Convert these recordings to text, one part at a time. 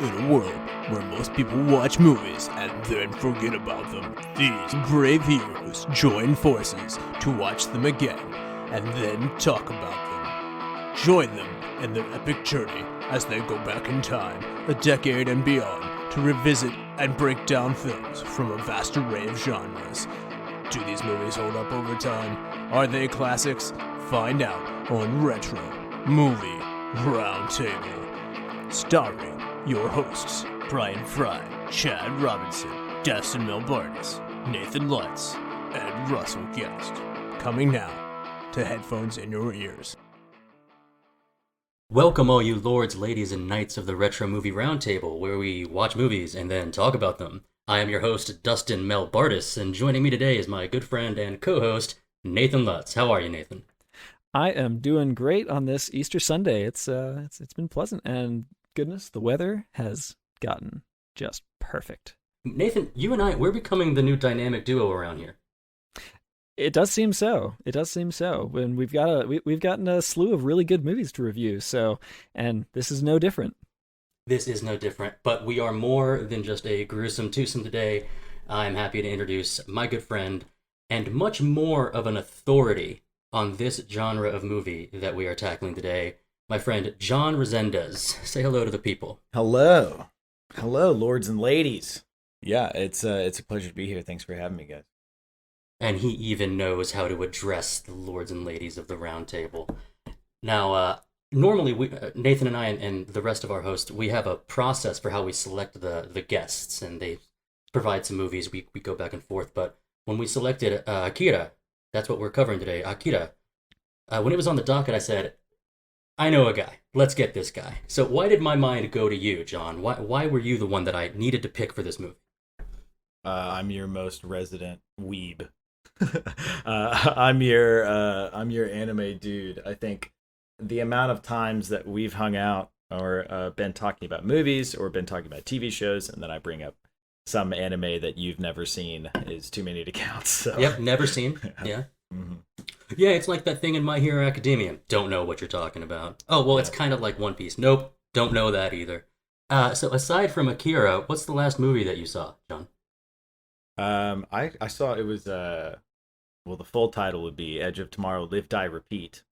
In a world where most people watch movies and then forget about them, these brave heroes join forces to watch them again and then talk about them. Join them in their epic journey as they go back in time, a decade and beyond, to revisit and break down films from a vast array of genres. Do these movies hold up over time? Are they classics? Find out on Retro Movie Roundtable. Starring your hosts, Brian Fry, Chad Robinson, Dustin Melbardis, Nathan Lutz, and Russell Guest. Coming now to headphones in your ears. Welcome all you lords, ladies, and knights of the Retro Movie Roundtable, where we watch movies and then talk about them. I am your host, Dustin Melbardis, and joining me today is my good friend and co-host, Nathan Lutz. How are you, Nathan? I am doing great on this Easter Sunday. It's been pleasant, and goodness, the weather has gotten just perfect. Nathan, you and we're becoming the new dynamic duo around here. It does seem so. And we've gotten a slew of really good movies to review. So, and this is no different. This is no different, but we are more than just a gruesome twosome today. I'm happy to introduce my good friend and much more of an authority on this genre of movie that we are tackling today, my friend John Resendez. Say hello to the people. Hello, lords and ladies. Yeah, it's a pleasure to be here. Thanks for having me, guys. And he even knows how to address the lords and ladies of the round table. Now, normally, Nathan and I and the rest of our hosts, we have a process for how we select the guests, and they provide some movies. We go back and forth. But when we selected Akira, that's what we're covering today, Akira, when it was on the docket, I said, I know a guy. Let's get this guy. So why did my mind go to you, John? Why were you the one that I needed to pick for this movie? I'm your most resident weeb. I'm your anime dude. I think the amount of times that we've hung out or been talking about movies or been talking about TV shows, and then I bring up some anime that you've never seen is too many to count. So. Yep, never seen. Yeah. Mm-hmm. Yeah, it's like that thing in My Hero Academia. Don't know what you're talking about. Oh, well, It's kind of like One Piece. Nope, don't know that either. So aside from Akira, what's the last movie that you saw, John? I saw it was the full title would be Edge of Tomorrow, Live, Die, Repeat.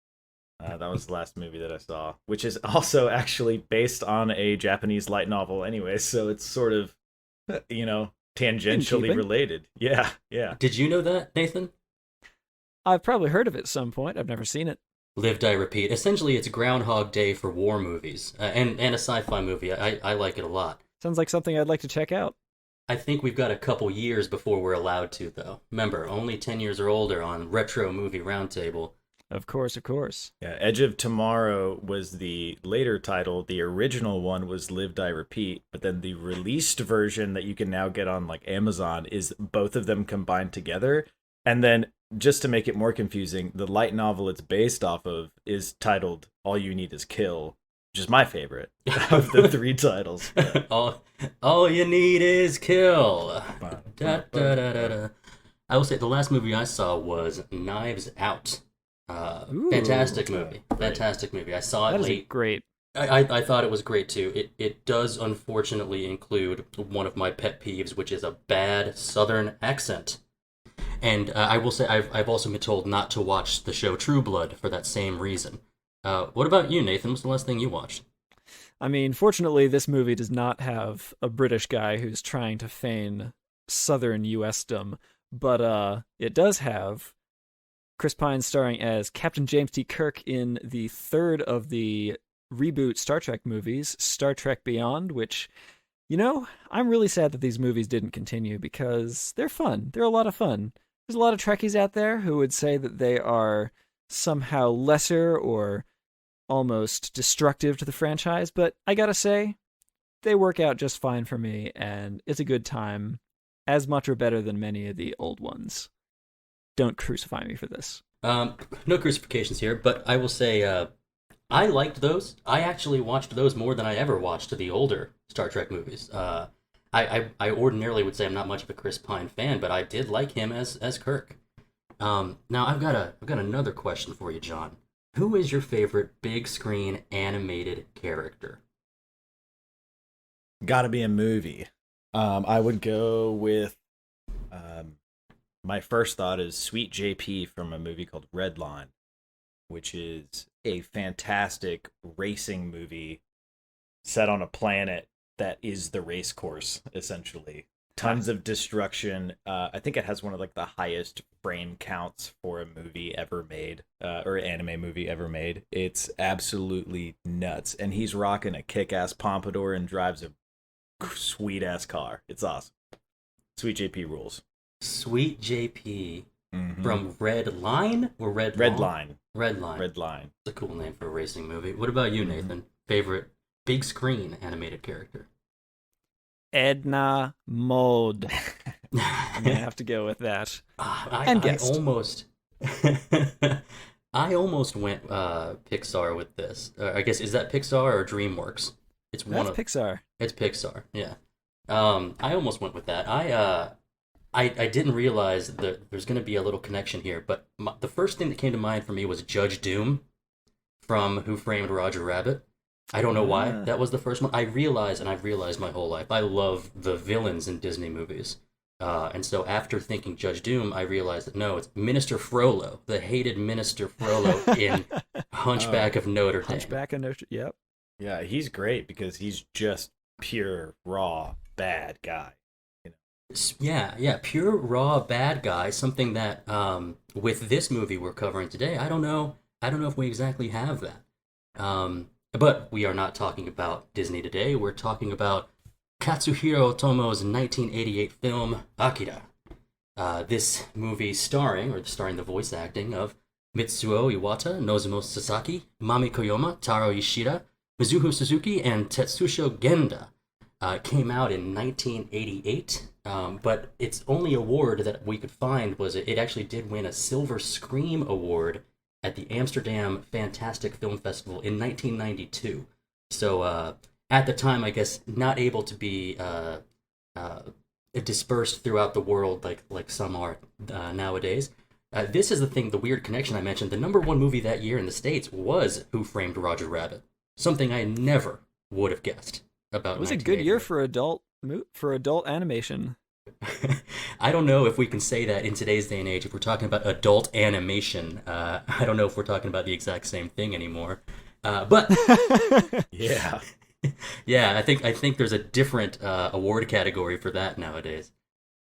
That was the last movie that I saw, which is also actually based on a Japanese light novel anyway, so it's sort of, tangentially related. Yeah. Did you know that, Nathan? I've probably heard of it at some point. I've never seen it. Live, Die, Repeat. Essentially, it's Groundhog Day for war movies, and a sci-fi movie. I like it a lot. Sounds like something I'd like to check out. I think we've got a couple years before we're allowed to, though. Remember, only 10 years or older on Retro Movie Roundtable. Of course. Yeah, Edge of Tomorrow was the later title. The original one was Live, Die, Repeat, but then the released version that you can now get on like Amazon is both of them combined together. And then, just to make it more confusing, the light novel it's based off of is titled All You Need Is Kill, which is my favorite of the three titles. All you need is kill. Da, da, da, da, da. I will say the last movie I saw was Knives Out. Fantastic movie. Fantastic movie. I saw it late. Great. I thought it was great too. It does unfortunately include one of my pet peeves, which is a bad Southern accent. And I will say I've also been told not to watch the show True Blood for that same reason. What about you, Nathan? What's the last thing you watched? I mean, fortunately, this movie does not have a British guy who's trying to feign Southern US-dom, but it does have Chris Pine starring as Captain James T. Kirk in the third of the reboot Star Trek movies, Star Trek Beyond, which, I'm really sad that these movies didn't continue because they're fun. They're a lot of fun. There's a lot of Trekkies out there who would say that they are somehow lesser or almost destructive to the franchise, but I gotta say, they work out just fine for me, and it's a good time, as much or better than many of the old ones. Don't crucify me for this. No crucifixions here, but I will say I liked those. I actually watched those more than I ever watched the older Star Trek movies. I ordinarily would say I'm not much of a Chris Pine fan, but I did like him as Kirk. Now I've got another question for you, John. Who is your favorite big screen animated character? Gotta be a movie. I would go with my first thought is Sweet JP from a movie called Redline, which is a fantastic racing movie set on a planet that is the race course, essentially. Tons of destruction. I think it has one of like the highest frame counts for a movie ever made, or anime movie ever made. It's absolutely nuts. And he's rocking a kick-ass pompadour and drives a sweet-ass car. It's awesome. Sweet JP rules. Sweet JP from Red Line or Red Line? Red Line. Red Line. It's a cool name for a racing movie. What about you, Nathan? Favorite big screen animated character? Edna Mode. I'm gonna have to go with that. I almost went Pixar with this. I guess, is that Pixar or DreamWorks? It's Pixar. It's Pixar. Yeah. I almost went with that. I didn't realize that there's going to be a little connection here, but the first thing that came to mind for me was Judge Doom from Who Framed Roger Rabbit. I don't know why that was the first one. I've realized my whole life, I love the villains in Disney movies. And so after thinking Judge Doom, I realized that no, it's Minister Frollo, the hated Minister Frollo in Hunchback of Notre Dame. Hunchback of Notre Dame, yep. Yeah, he's great because he's just pure, raw, bad guy. You know? Yeah, pure, raw, bad guy, something that with this movie we're covering today, I don't know if we exactly have that. But we are not talking about Disney today. We're talking about Katsuhiro Ôtomo's 1988 film Akira. This movie starring the voice acting of Mitsuo Iwata, Nozomu Sasaki, Mami Koyama, Taro Ishida, Mizuho Suzuki, and Tetsuya Genda. Came out in 1988, but its only award that we could find was it actually did win a Silver Scream Award at the Amsterdam Fantastic Film Festival in 1992. So at the time, I guess, not able to be dispersed throughout the world like some are nowadays. This is the weird connection I mentioned. The number one movie that year in the States was Who Framed Roger Rabbit, something I never would have guessed about. It was a good year for adult animation. I don't know if we can say that in today's day and age. If we're talking about adult animation, I don't know if we're talking about the exact same thing anymore. But yeah, I think there's a different award category for that nowadays.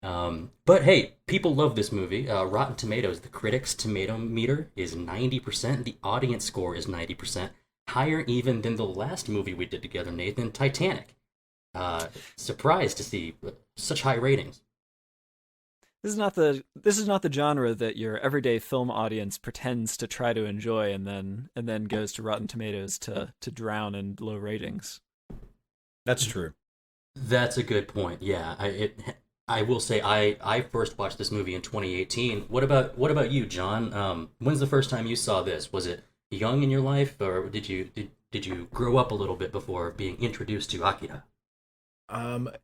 But hey, people love this movie. Rotten Tomatoes, the critics' tomato meter is 90%. The audience score is 90%, higher even than the last movie we did together, Nathan, Titanic. Surprised to see such high ratings. This is not the genre that your everyday film audience pretends to try to enjoy and then goes to Rotten Tomatoes to drown in low ratings. That's true. That's a good point. Yeah, I will say I first watched this movie in 2018. What about you, John? When's the first time you saw this? Was it young in your life, or did you grow up a little bit before being introduced to Akira?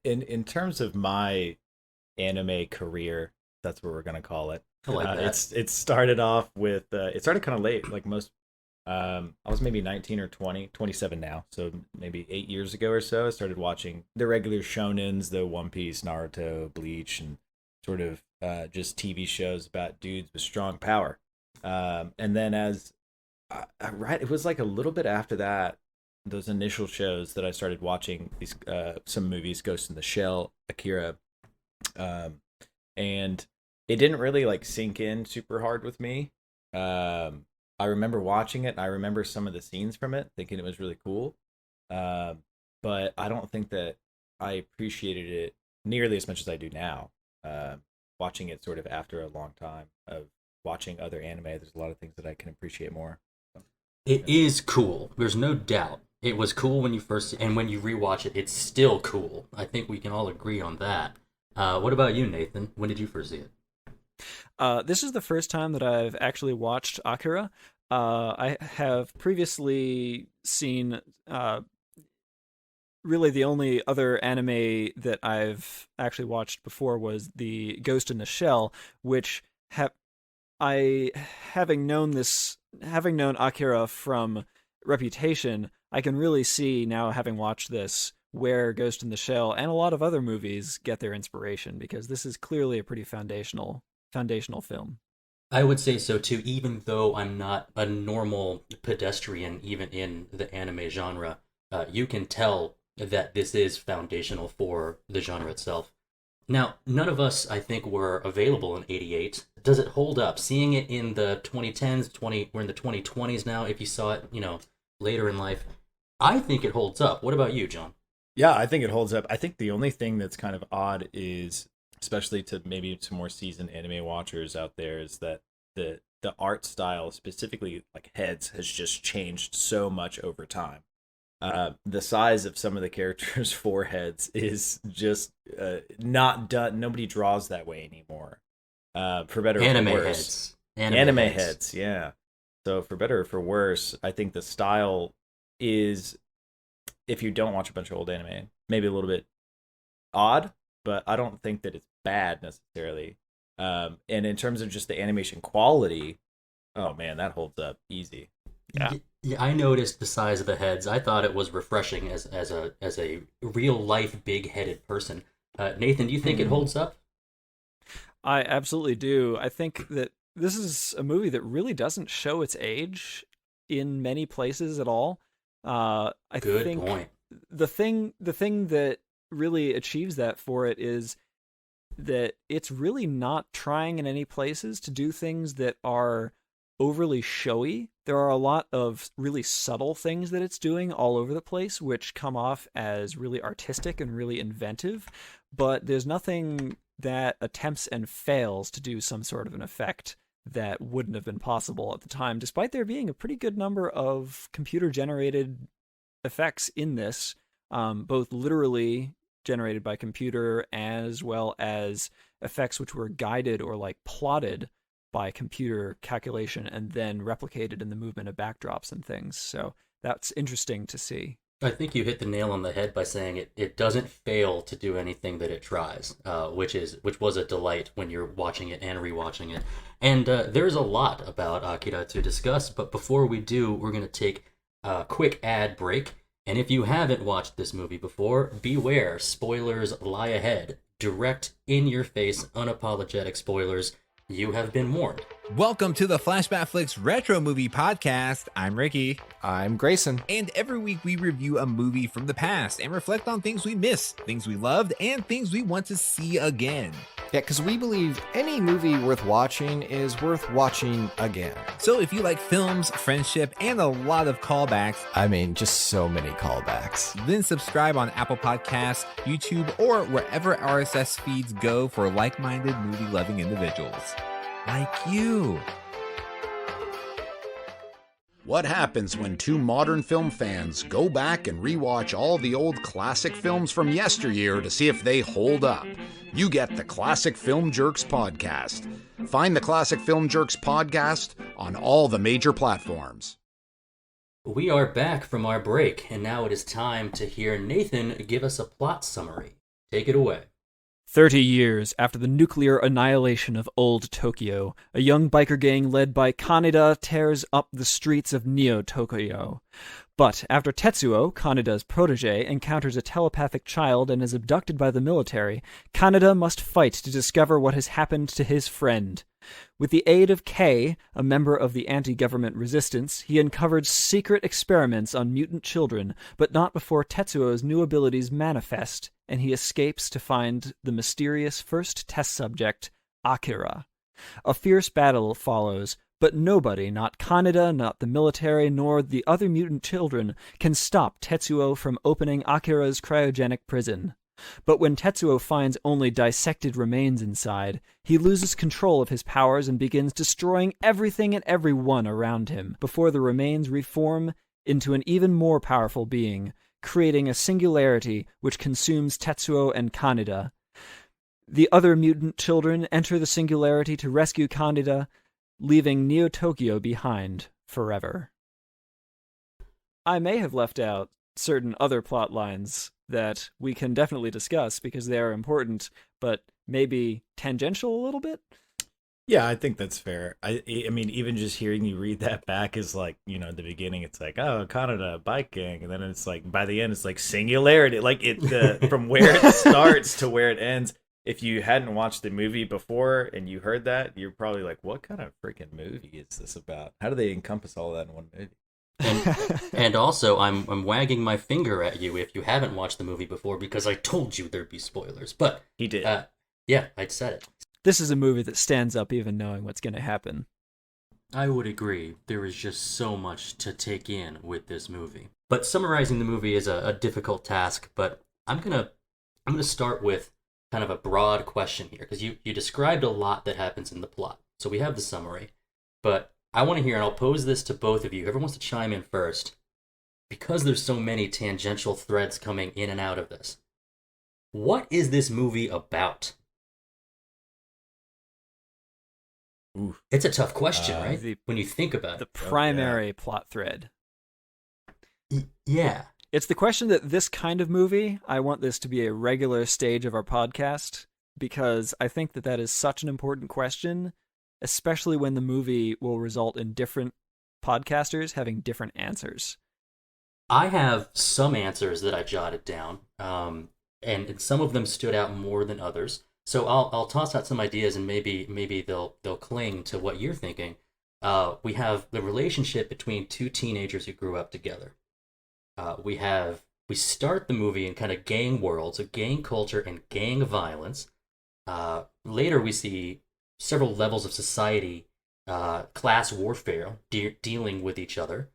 In terms of my anime career, that's what we're gonna call it. I like that. It started off with it started kind of late, like most. I was maybe 19 or 20, 27 now, so maybe 8 years ago or so. I started watching the regular shonens, the One Piece, Naruto, Bleach, and sort of just TV shows about dudes with strong power. And then it was like a little bit after that, those initial shows that I started watching these some movies, Ghost in the Shell, Akira, and it didn't really like sink in super hard with me. I remember watching it, and I remember some of the scenes from it, thinking it was really cool, but I don't think that I appreciated it nearly as much as I do now. Watching it sort of after a long time of watching other anime, there's a lot of things that I can appreciate more. So, it is cool. There's no doubt. It was cool when you first, and when you rewatch it, it's still cool. I think we can all agree on that. What about you, Nathan? When did you first see it? This is the first time that I've actually watched Akira. I have previously seen really the only other anime that I've actually watched before was the Ghost in the Shell, which having known Akira from reputation, I can really see now, having watched this, where Ghost in the Shell and a lot of other movies get their inspiration, because this is clearly a pretty foundational film. I would say so too, even though I'm not a normal pedestrian, even in the anime genre. You can tell that this is foundational for the genre itself. Now, none of us, I think, were available in '88. Does it hold up? Seeing it in the 2010s, we're in the 2020s now. If you saw it, later in life, I think it holds up. What about you, John? Yeah, I think it holds up. I think the only thing that's kind of odd is, especially to maybe some more seasoned anime watchers out there, is that the art style, specifically like heads, has just changed so much over time. The size of some of the characters' foreheads is just not done. Nobody draws that way anymore. For better or for worse. Anime heads, yeah. So for better or for worse, I think the style is, if you don't watch a bunch of old anime, maybe a little bit odd, but I don't think that it's bad necessarily. And in terms of just the animation quality, oh man, that holds up easy. Yeah. Yeah, I noticed the size of the heads. I thought it was refreshing as a real life big headed person. Nathan, do you think it holds up? I absolutely do. I think that this is a movie that really doesn't show its age in many places at all. Good think point. The thing that really achieves that for it is that it's really not trying in any places to do things that are overly showy. There are a lot of really subtle things that it's doing all over the place, which come off as really artistic and really inventive, but there's nothing that attempts and fails to do some sort of an effect that wouldn't have been possible at the time, despite there being a pretty good number of computer-generated effects in this, both literally generated by computer as well as effects which were guided or like plotted by computer calculation and then replicated in the movement of backdrops and things. So that's interesting to see. I think you hit the nail on the head by saying it doesn't fail to do anything that it tries, which was a delight when you're watching it and rewatching it. And there's a lot about Akira to discuss, but before we do, we're going to take a quick ad break. And if you haven't watched this movie before, beware, spoilers lie ahead. Direct, in-your-face, unapologetic spoilers. You have been warned. Welcome to the Flashback Flicks Retro Movie Podcast. I'm Ricky. I'm Grayson. And every week we review a movie from the past and reflect on things we missed, things we loved, and things we want to see again. Yeah, because we believe any movie worth watching is worth watching again. So if you like films, friendship, and a lot of callbacks, I mean, just so many callbacks, then subscribe on Apple Podcasts, YouTube, or wherever RSS feeds go for like-minded movie-loving individuals. Like you. What happens when two modern film fans go back and rewatch all the old classic films from yesteryear to see if they hold up? You get the Classic Film Jerks podcast. Find the Classic Film Jerks podcast on all the major platforms. We are back from our break, and now it is time to hear Nathan give us a plot summary. Take it away. 30 years after the nuclear annihilation of old Tokyo, a young biker gang led by Kaneda tears up the streets of Neo-Tokyo. But after Tetsuo, Kaneda's protege, encounters a telepathic child and is abducted by the military, Kaneda must fight to discover what has happened to his friend. With the aid of Kei, a member of the anti-government resistance, he uncovers secret experiments on mutant children, but not before Tetsuo's new abilities manifest, and he escapes to find the mysterious first test subject, Akira. A fierce battle follows, but nobody, not Kaneda, not the military, nor the other mutant children, can stop Tetsuo from opening Akira's cryogenic prison. But when Tetsuo finds only dissected remains inside, he loses control of his powers and begins destroying everything and everyone around him, before the remains reform into an even more powerful being, creating a singularity which consumes Tetsuo and Kaneda. The other mutant children enter the singularity to rescue Kaneda, leaving Neo-Tokyo behind forever. I may have left out certain other plot lines that we can definitely discuss because they are important, but maybe tangential a little bit? Yeah, I think that's fair. I mean, even just hearing you read that back is like, at the beginning it's like, oh, Canada bike gang, and then it's like by the end it's like singularity, like from where it starts to where it ends. If you hadn't watched the movie before and you heard that, you're probably like, what kind of freaking movie is this about? How do they encompass all that in one movie? And also, I'm wagging my finger at you if you haven't watched the movie before because I told you there'd be spoilers. But he did. Yeah, I said it. This is a movie that stands up even knowing what's going to happen. I would agree. There is just so much to take in with this movie. But summarizing the movie is a difficult task. But I'm gonna start with kind of a broad question here because you described a lot that happens in the plot. So we have the summary, but I want to hear, and I'll pose this to both of you. Whoever wants to chime in first, because there's so many tangential threads coming in and out of this. What is this movie about? Oof. It's a tough question, right? When you think about the it. primary plot thread. Yeah. It's the question that this kind of movie, I want this to be a regular stage of our podcast, because I think that is such an important question, especially when the movie will result in different podcasters having different answers. I have some answers that I jotted down, and some of them stood out more than others. So I'll toss out some ideas, and maybe they'll cling to what you're thinking. We have the relationship between two teenagers who grew up together. We start the movie in kind of gang world, so gang culture and gang violence. Later we see several levels of society, class warfare, dealing with each other.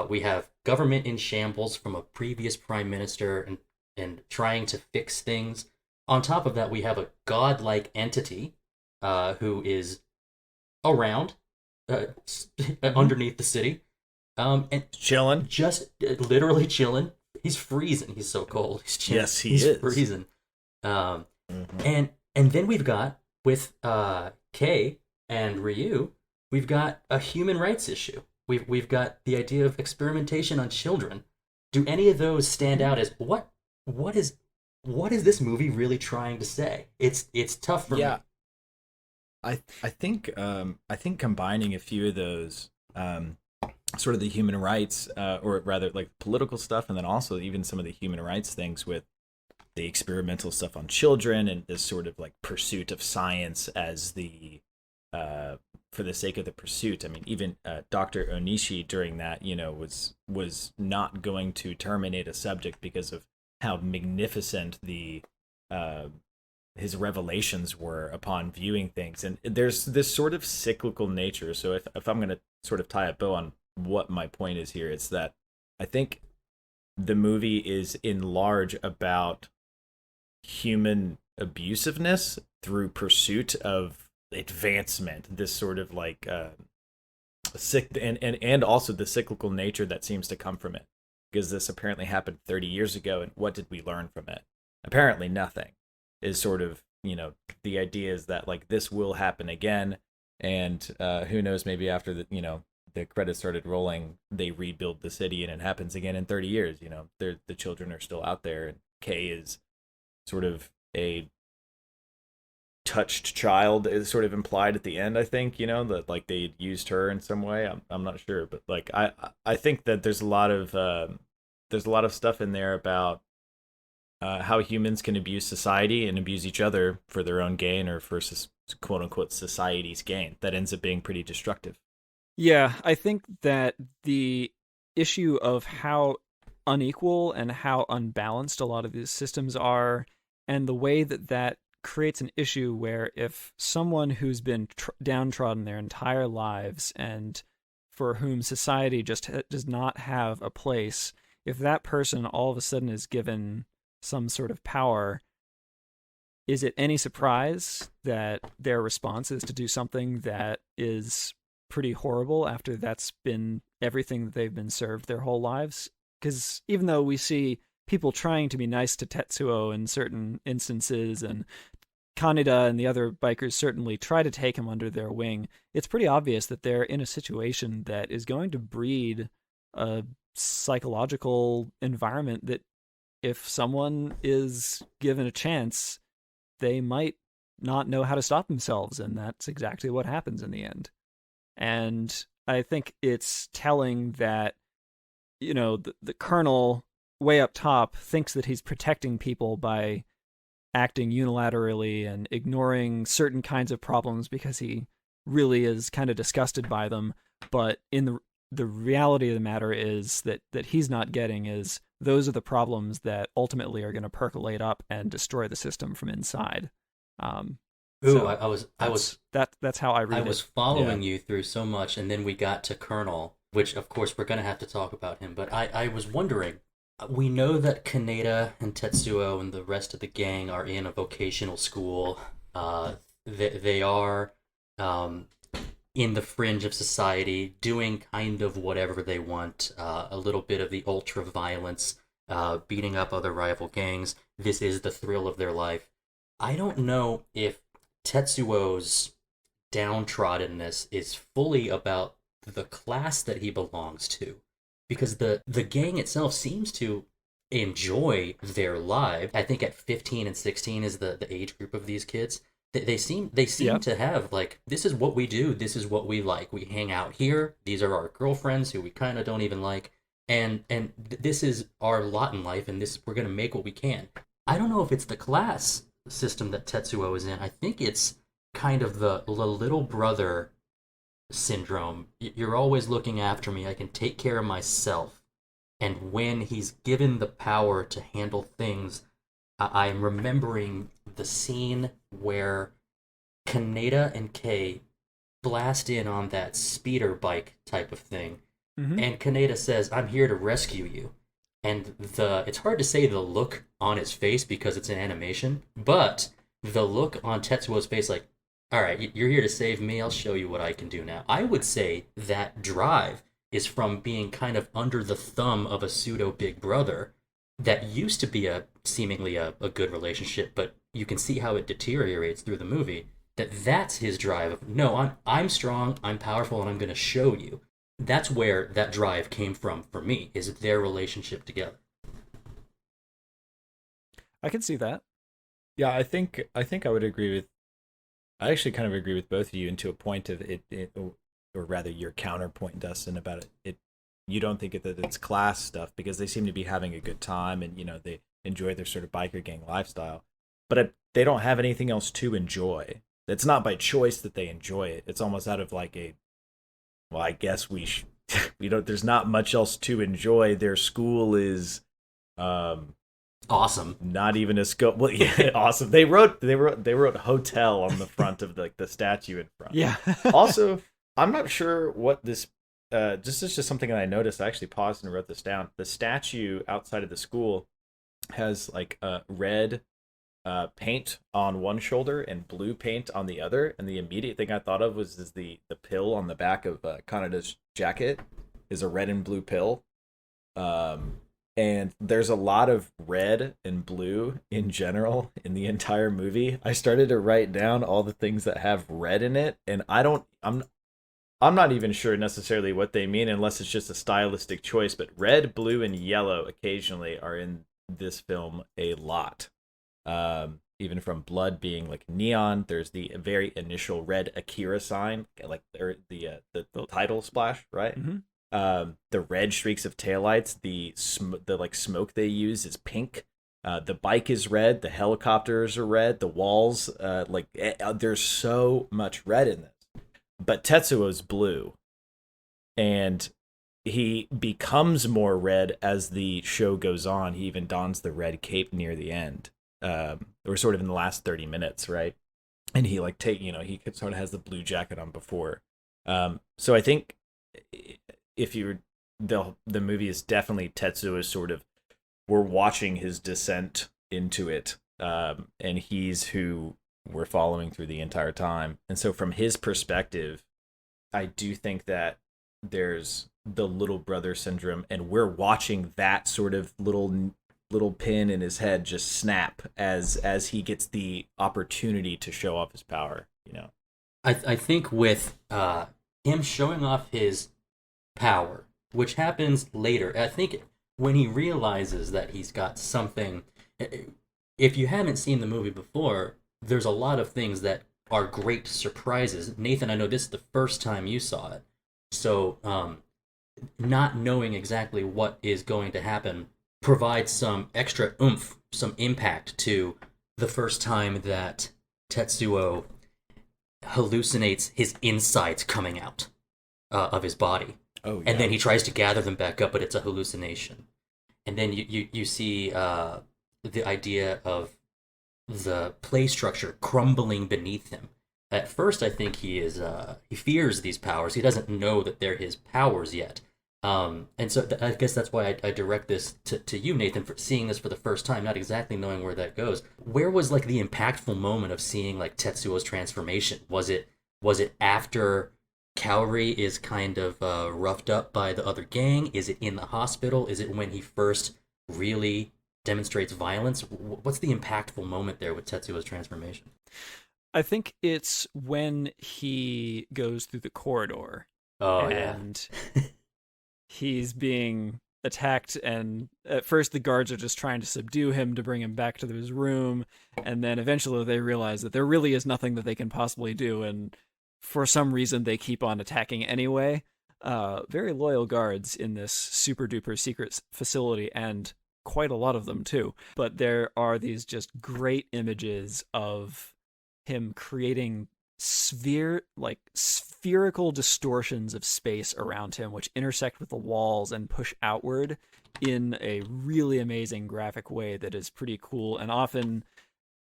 We have government in shambles from a previous prime minister and trying to fix things. On top of that, we have a godlike entity who is around underneath the city. And chilling. Just literally chilling. He's freezing. He's so cold. He's chilling. Yes, he's freezing. And then we've got, with Kei and Ryu, we've got a human rights issue. We've got the idea of experimentation on children. Do any of those stand out as what is this movie really trying to say? It's tough for me. I think combining a few of those, sort of the human rights, or rather like political stuff, and then also even some of the human rights things with the experimental stuff on children and this sort of like pursuit of science as the for the sake of the pursuit. I mean, even Dr. Onishi during that, was not going to terminate a subject because of how magnificent the his revelations were upon viewing things. And there's this sort of cyclical nature. So if I'm going to sort of tie a bow on what my point is here, it's that I think the movie is in large about human abusiveness through pursuit of advancement, this sort of like and also the cyclical nature that seems to come from it, because this apparently happened 30 years ago, and what did we learn from it? Apparently nothing. Is sort of, the idea is that like this will happen again, and who knows, maybe after the credits started rolling, they rebuild the city and it happens again in 30 years. The children are still out there, and Kei is sort of a touched child, is sort of implied at the end, I think, that like they used her in some way. I'm not sure, but like I think that there's a lot of stuff in there about how humans can abuse society and abuse each other for their own gain, or for quote unquote society's gain, that ends up being pretty destructive. Yeah, I think that the issue of how unequal and how unbalanced a lot of these systems are, and the way that creates an issue where if someone who's been downtrodden their entire lives and for whom society just does not have a place, if that person all of a sudden is given some sort of power, is it any surprise that their response is to do something that is pretty horrible after that's been everything that they've been served their whole lives? Because even though we see people trying to be nice to Tetsuo in certain instances, and Kaneda and the other bikers certainly try to take him under their wing, it's pretty obvious that they're in a situation that is going to breed a psychological environment that if someone is given a chance, they might not know how to stop themselves, and that's exactly what happens in the end. And I think it's telling that, the colonel way up top thinks that he's protecting people by acting unilaterally and ignoring certain kinds of problems because he really is kind of disgusted by them. But in the reality of the matter is that he's not getting is those are the problems that ultimately are going to percolate up and destroy the system from inside. That's how I read it. I was following you through so much, and then we got to Colonel, which of course we're going to have to talk about him. But I was wondering, we know that Kaneda and Tetsuo and the rest of the gang are in a vocational school. They are in the fringe of society, doing kind of whatever they want. A little bit of the ultra violence, beating up other rival gangs. This is the thrill of their life. I don't know if Tetsuo's downtroddenness is fully about the class that he belongs to, because the gang itself seems to enjoy their lives. I think at 15 and 16 is the age group of these kids. They seem to have, like, this is what we do, this is what we like. We hang out here, these are our girlfriends who we kind of don't even like, and this is our lot in life, and we're going to make what we can. I don't know if it's the class system that Tetsuo is in. I think it's kind of the little brother syndrome. You're always looking after me, I can take care of myself. And when he's given the power to handle things, I'm remembering the scene where Kaneda and Kei blast in on that speeder bike type of thing. Mm-hmm. And Kaneda says, "I'm here to rescue you." And it's hard to say the look on his face because it's an animation, but the look on Tetsuo's face, like, all right, you're here to save me, I'll show you what I can do now. I would say that drive is from being kind of under the thumb of a pseudo big brother that used to be seemingly a good relationship, but you can see how it deteriorates through the movie. That's his drive of, no, I'm strong, I'm powerful, and I'm going to show you. That's where that drive came from for me, is their relationship together. I can see that. Yeah, I think I would agree with. I actually kind of agree with both of you, and to a point of it, or rather your counterpoint, Dustin, about it. You don't think that it's class stuff because they seem to be having a good time, and they enjoy their sort of biker gang lifestyle, but they don't have anything else to enjoy. It's not by choice that they enjoy it. It's almost out of like well, I guess we there's not much else to enjoy. Their school is awesome. Not even a scope. Well, yeah, awesome. They wrote hotel on the front of the statue in front. Yeah. Also, I'm not sure what this. This is just something that I noticed. I actually paused and wrote this down. The statue outside of the school has like red paint on one shoulder and blue paint on the other. And the immediate thing I thought of was the pill on the back of Kaneda's jacket is a red and blue pill. And there's a lot of red and blue in general in the entire movie. I started to write down all the things that have red in it, and I'm not even sure necessarily what they mean unless it's just a stylistic choice, but red, blue, and yellow occasionally are in this film a lot. Even from blood being like neon, there's the very initial red Akira sign, like the title splash, right? Mm-hmm. The red streaks of taillights, the like smoke they use is pink. The bike is red, the helicopters are red, the walls, there's so much red in this. But Tetsuo's blue, and he becomes more red as the show goes on. He even dons the red cape near the end, or sort of in the last 30 minutes, right? And he he sort of has the blue jacket on before. So I think if the movie is definitely Tetsuo is sort of, we're watching his descent into it, and he's who we're following through the entire time. And so from his perspective, I do think that there's the little brother syndrome, and we're watching that sort of little pin in his head just snap as he gets the opportunity to show off his power, I think with him showing off his power, which happens later, I think when he realizes that he's got something, if you haven't seen the movie before, there's a lot of things that are great surprises. Nathan, I know this is the first time you saw it, so not knowing exactly what is going to happen provides some extra oomph, some impact to the first time that Tetsuo hallucinates his insides coming out of his body. Oh, yeah. And then he tries to gather them back up, but it's a hallucination. And then you see the idea of the play structure crumbling beneath him. At first, I think he fears these powers. He doesn't know that they're his powers yet. And so I guess that's why I direct this to you, Nathan, for seeing this for the first time, not exactly knowing where that goes. Where was like the impactful moment of seeing like Tetsuo's transformation? Was it after Kaori is kind of roughed up by the other gang? Is it in the hospital? Is it when he first really demonstrates violence? What's the impactful moment there with Tetsuo's transformation? I think it's when he goes through the corridor. Oh, and he's being attacked, and at first the guards are just trying to subdue him to bring him back to his room, and then eventually they realize that there really is nothing that they can possibly do, and for some reason they keep on attacking anyway. Very loyal guards in this super duper secret facility, and quite a lot of them too. But there are these just great images of him creating spherical distortions of space around him, which intersect with the walls and push outward in a really amazing graphic way that is pretty cool. And often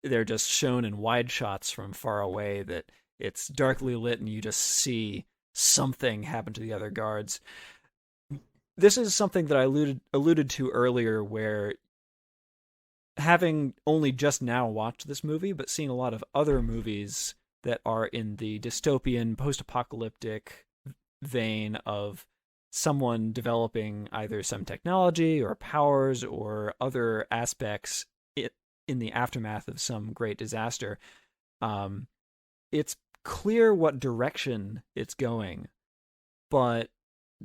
they're just shown in wide shots from far away, that it's darkly lit and you just see something happen to the other guards. This is something that I alluded to earlier, where having only just now watched this movie, but seen a lot of other movies that are in the dystopian, post-apocalyptic vein of someone developing either some technology or powers or other aspects in the aftermath of some great disaster, it's clear what direction it's going, but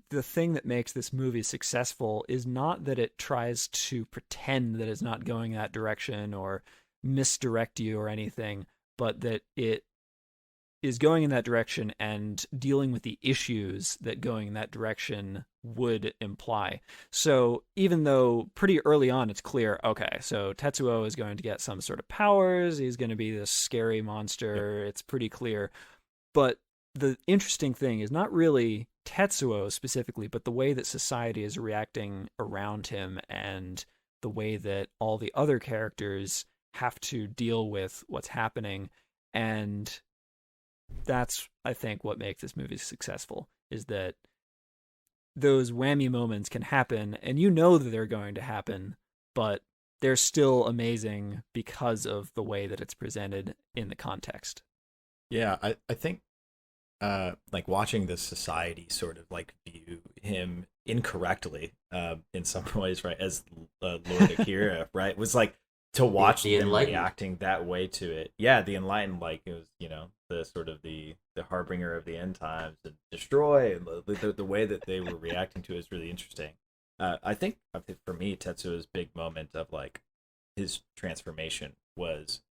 the thing that makes this movie successful is not that it tries to pretend that it's not going that direction or misdirect you or anything, but that it is going in that direction and dealing with the issues that going in that direction would imply. So even though pretty early on it's clear, okay, so Tetsuo is going to get some sort of powers, he's going to be this scary monster, it's pretty clear. But the interesting thing is not really Tetsuo specifically, but the way that society is reacting around him and the way that all the other characters have to deal with what's happening. And that's, I think, what makes this movie successful, is that those whammy moments can happen and you know that they're going to happen, but they're still amazing because of the way that it's presented in the context. Yeah, I think like watching the society sort of like view him incorrectly in some ways, right, as Lord Akira, right, was like to watch them reacting that way to it. Yeah, the enlightened, like it was, you know, the sort of the harbinger of the end times and destroy, and the way that they were reacting to it is really interesting. I think for me, Tetsuo's big moment of like his transformation was,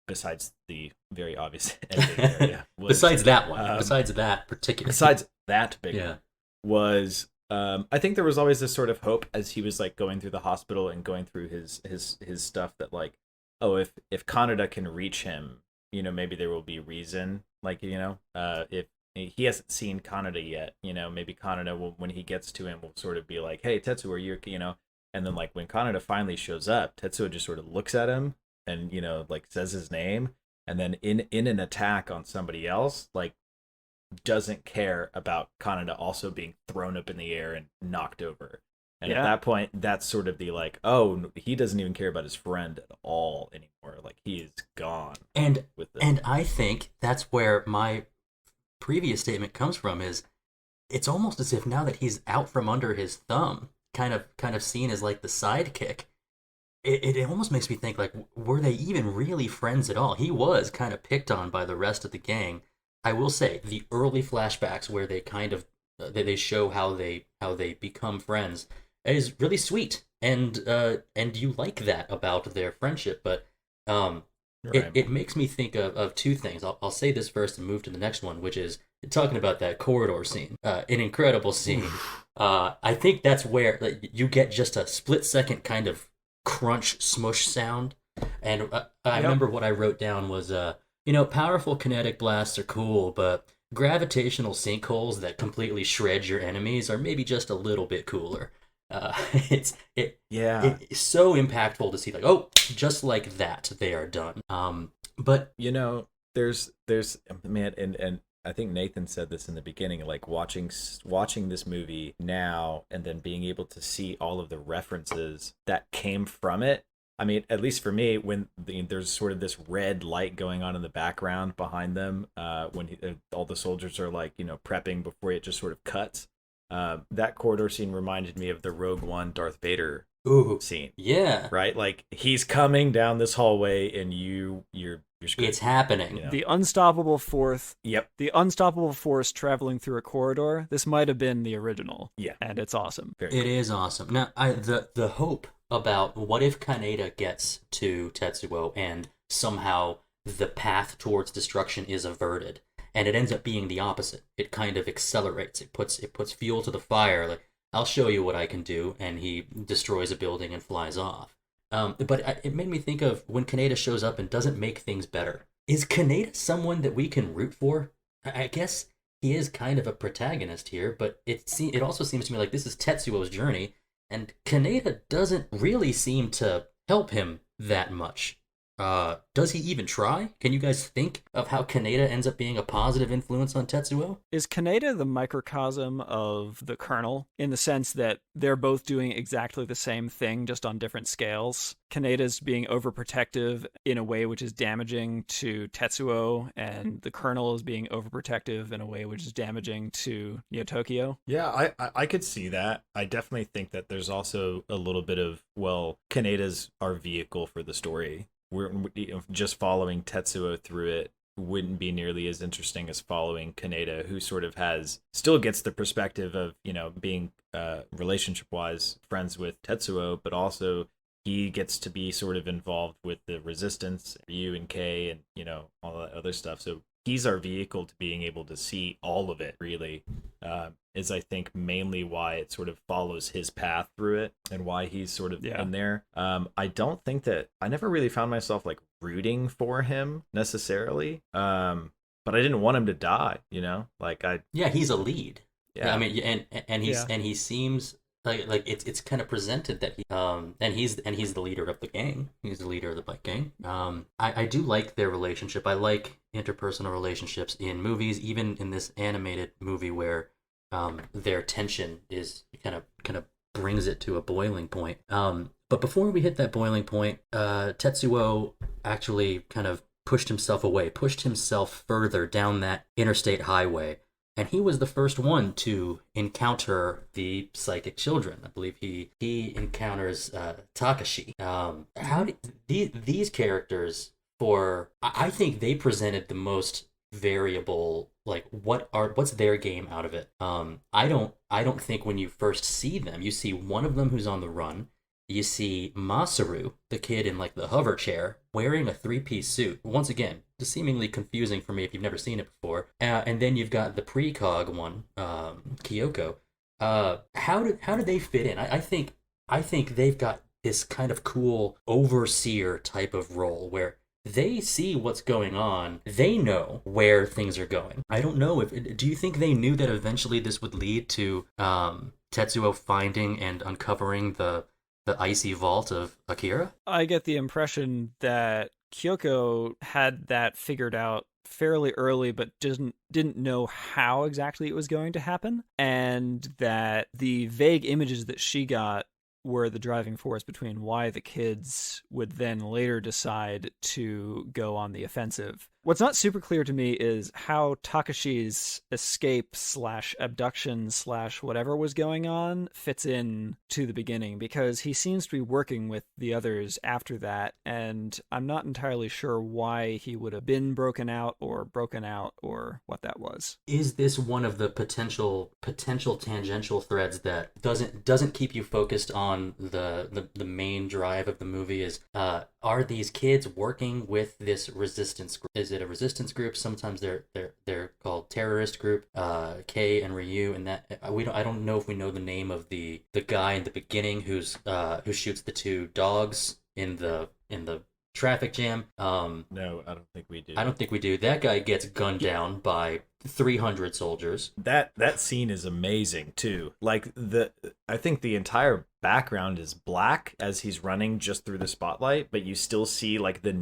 besides the very obvious ending area, besides that big one, was I think there was always this sort of hope as he was like going through the hospital and going through his stuff, that like, oh, if Kaneda can reach him, you know, maybe there will be reason, like, you know, if he hasn't seen Kaneda yet, you know, maybe Kaneda will, when he gets to him, will sort of be like, hey, Tetsuo, are you, you know, and then like when Kaneda finally shows up, Tetsuo just sort of looks at him and, you know, like says his name, and then in an attack on somebody else, like doesn't care about Kaneda also being thrown up in the air and knocked over. And at that point, that's sort of the like, oh, he doesn't even care about his friend at all anymore. Like he is gone. And I think that's where my previous statement comes from, is it's almost as if now that he's out from under his thumb, kind of seen as like the sidekick, it almost makes me think, like, were they even really friends at all? He was kind of picked on by the rest of the gang. I will say the early flashbacks where they kind of they show how they become friends is really sweet, and you like that about their friendship. But it makes me think of two things. I'll say this first and move to the next one, which is talking about that corridor scene. An incredible scene. I think that's where you get just a split-second kind of crunch, smush sound. And I remember what I wrote down was, powerful kinetic blasts are cool, but gravitational sinkholes that completely shred your enemies are maybe just a little bit cooler. It's so impactful to see, like, oh, just like that, they are done. But there's man, and I think Nathan said this in the beginning, like watching this movie now and then being able to see all of the references that came from it. I mean, at least for me, when there's sort of this red light going on in the background behind them, when all the soldiers are like, prepping before it just sort of cuts. That corridor scene reminded me of the Rogue One Darth Vader scene. Yeah. Right? Like, he's coming down this hallway and you're screwed. It's happening. The unstoppable force. Yep. The unstoppable force traveling through a corridor. This might have been the original. Yeah. And it's awesome. It is awesome. Now, the hope about what if Kaneda gets to Tetsuo and somehow the path towards destruction is averted, and it ends up being the opposite. It kind of accelerates. It puts fuel to the fire. Like, I'll show you what I can do, and he destroys a building and flies off. But it made me think of when Kaneda shows up and doesn't make things better. Is Kaneda someone that we can root for? I guess he is kind of a protagonist here, but it also seems to me like this is Tetsuo's journey, and Kaneda doesn't really seem to help him that much. Does he even try? Can you guys think of how Kaneda ends up being a positive influence on Tetsuo? Is Kaneda the microcosm of the Colonel, in the sense that they're both doing exactly the same thing, just on different scales? Kaneda's being overprotective in a way which is damaging to Tetsuo, and the Colonel is being overprotective in a way which is damaging to Neo-Tokyo? Yeah, I could see that. I definitely think that there's also a little bit of, Kaneda's our vehicle for the story. We're just following Tetsuo through it wouldn't be nearly as interesting as following Kaneda, who sort of still gets the perspective of, being relationship-wise friends with Tetsuo, but also he gets to be sort of involved with the resistance, Ryu and Kei, and, all that other stuff. So he's our vehicle to being able to see all of it, really, is I think mainly why it sort of follows his path through it and why he's sort of in there. I don't think that I never really found myself like rooting for him necessarily, but I didn't want him to die, Yeah, he's a lead. Yeah, I mean, and he seems like it's kind of presented that he's the leader of the gang. He's the leader of the bike gang. I do like their relationship. I like interpersonal relationships in movies, even in this animated movie where their tension is kind of brings it to a boiling point. But before we hit that boiling point, Tetsuo actually kind of pushed himself further down that interstate highway. And he was the first one to encounter the psychic children. I believe he encounters Takashi. How these characters, I think they presented the most variable, like what's their game out of it. I don't think when you first see them, you see one of them who's on the run. You see Masaru, the kid in like the hover chair, wearing a 3-piece suit. Once again, seemingly confusing for me if you've never seen it before. And then you've got the precog one, Kyoko. How do they fit in? I think they've got this kind of cool overseer type of role where they see what's going on. They know where things are going. I don't know do you think they knew that eventually this would lead to Tetsuo finding and uncovering the icy vault of Akira? I get the impression that Kyoko had that figured out fairly early, but didn't know how exactly it was going to happen, and that the vague images that she got were the driving force between why the kids would then later decide to go on the offensive. What's not super clear to me is how Takashi's escape / abduction / whatever was going on fits in to the beginning, because he seems to be working with the others after that, and I'm not entirely sure why he would have been broken out or what that was. Is this one of the potential tangential threads that doesn't keep you focused on the main drive of the movie? Is are these kids working with this resistance group? Is it a resistance group? Sometimes they're called terrorist group. Kei and Ryu, and that I don't know if we know the name of the guy in the beginning who shoots the two dogs in the traffic jam. No, I don't think we do. I don't think we do. That guy gets gunned down by 300 soldiers. That scene is amazing too. Like I think the entire background is black as he's running just through the spotlight, but you still see like the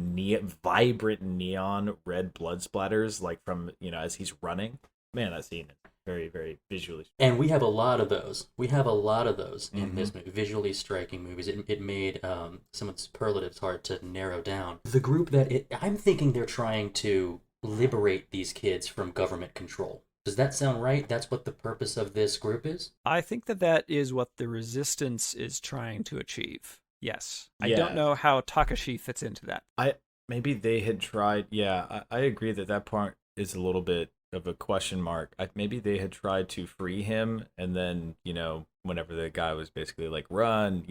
vibrant neon red blood splatters like from, as he's running. Man, that scene is very, very visually striking. And we have a lot of those. In this movie. Visually striking movies. It made some of the superlatives hard to narrow down. The group I'm thinking they're trying to liberate these kids from government control. Does that sound right? That's what the purpose of this group is? I think that is what the resistance is trying to achieve. Yes. I don't know how Takashi fits into that. Maybe they had tried. Yeah, I agree that part is a little bit of a question mark. Maybe they had tried to free him, and then whenever the guy was basically like run,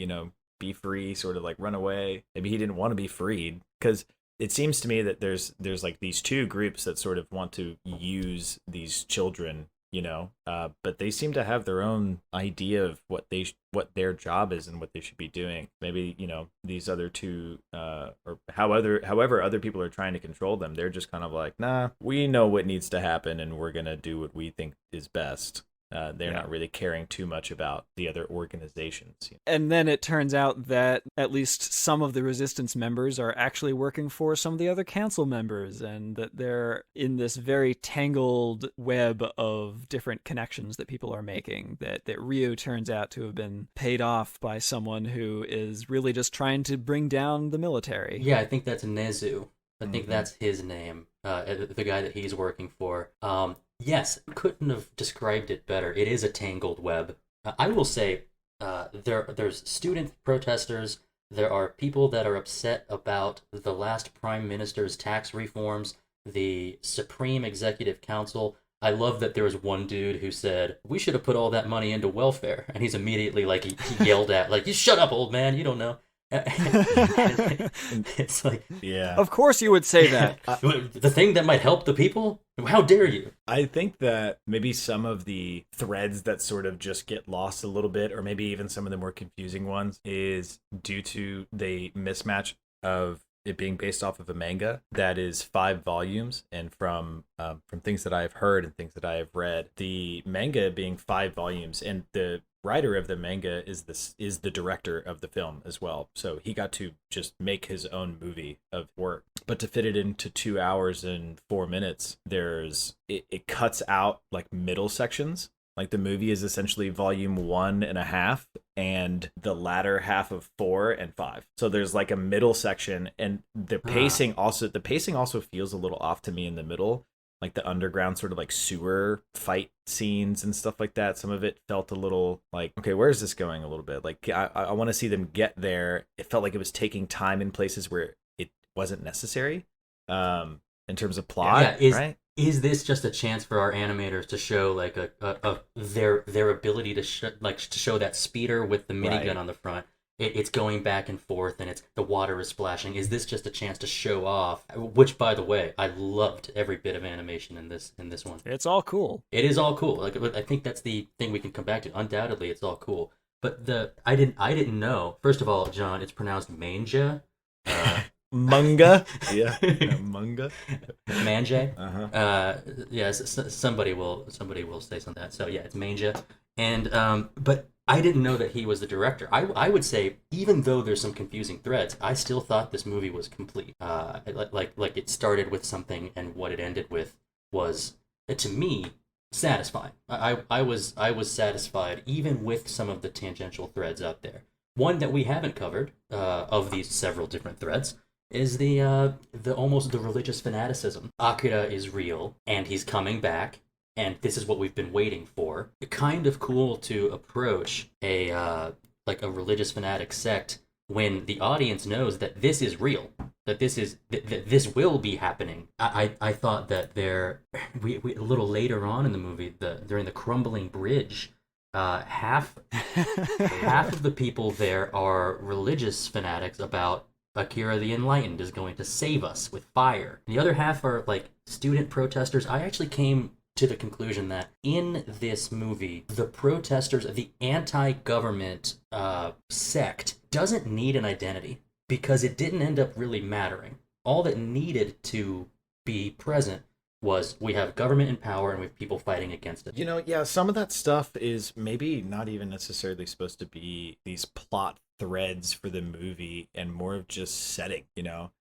be free, sort of like run away, maybe he didn't want to be freed, because it seems to me that there's like these two groups that sort of want to use these children, but they seem to have their own idea of what their job is and what they should be doing. Maybe these other two or however other people are trying to control them, they're just kind of like, nah, we know what needs to happen and we're gonna do what we think is best. They're not really caring too much about the other organizations. And then it turns out that at least some of the resistance members are actually working for some of the other council members, and that they're in this very tangled web of different connections that people are making, that Ryu turns out to have been paid off by someone who is really just trying to bring down the military. Yeah, I think that's Nezu. I think that's his name, the guy that he's working for. Yes, couldn't have described it better. It is a tangled web. I will say there's student protesters. There are people that are upset about the last prime minister's tax reforms, the Supreme Executive Council. I love that there was one dude who said, we should have put all that money into welfare. And he's immediately like, he yelled at, like, you shut up, old man, you don't know. It's like, yeah, of course you would say that. The thing that might help the people? How dare you? I think that maybe some of the threads that sort of just get lost a little bit, or maybe even some of the more confusing ones, is due to the mismatch of it being based off of a manga that is 5 volumes, and from things that I've heard and things that I have read, the manga being 5 volumes, and the writer of the manga is the director of the film as well. So he got to just make his own movie of work. But to fit it into 2 hours and 4 minutes, it cuts out like middle sections. Like the movie is essentially volume 1.5 and the latter half of 4 and 5. So there's like a middle section, and the pacing also feels a little off to me in the middle. Like the underground sort of like sewer fight scenes and stuff like that. Some of it felt a little like, okay, where is this going a little bit? Like I want to see them get there. It felt like it was taking time in places where it wasn't necessary in terms of plot, right? Is this just a chance for our animators to show like their ability to show that speeder with the minigun on the front? It's going back and forth, and the water is splashing. Is this just a chance to show off? Which, by the way, I loved every bit of animation in this one. It's all cool. It is all cool. Like I think that's the thing we can come back to. Undoubtedly, it's all cool. But I didn't know. First of all, John, it's pronounced manga. Manga. Yeah, manga. Manja. Yes, somebody will say something like that. So yeah, it's manga. And but I didn't know that he was the director. I would say, even though there's some confusing threads, I still thought this movie was complete. Like it started with something, and what it ended with was, to me, satisfying. I was satisfied, even with some of the tangential threads out there. One that we haven't covered of these several different threads is the almost the religious fanaticism. Akira is real, and he's coming back. And this is what we've been waiting for. Kind of cool to approach a religious fanatic sect when the audience knows that this is real, that this will be happening. I thought that we a little later on in the movie, during the crumbling bridge, half of the people there are religious fanatics about Akira the Enlightened is going to save us with fire. The other half are like student protesters. I actually came to the conclusion that in this movie, the protesters, the anti-government sect, doesn't need an identity because it didn't end up really mattering. All that needed to be present was we have government in power and we have people fighting against it. You know, yeah, some of that stuff is maybe not even necessarily supposed to be these plot threads for the movie and more of just setting, you know,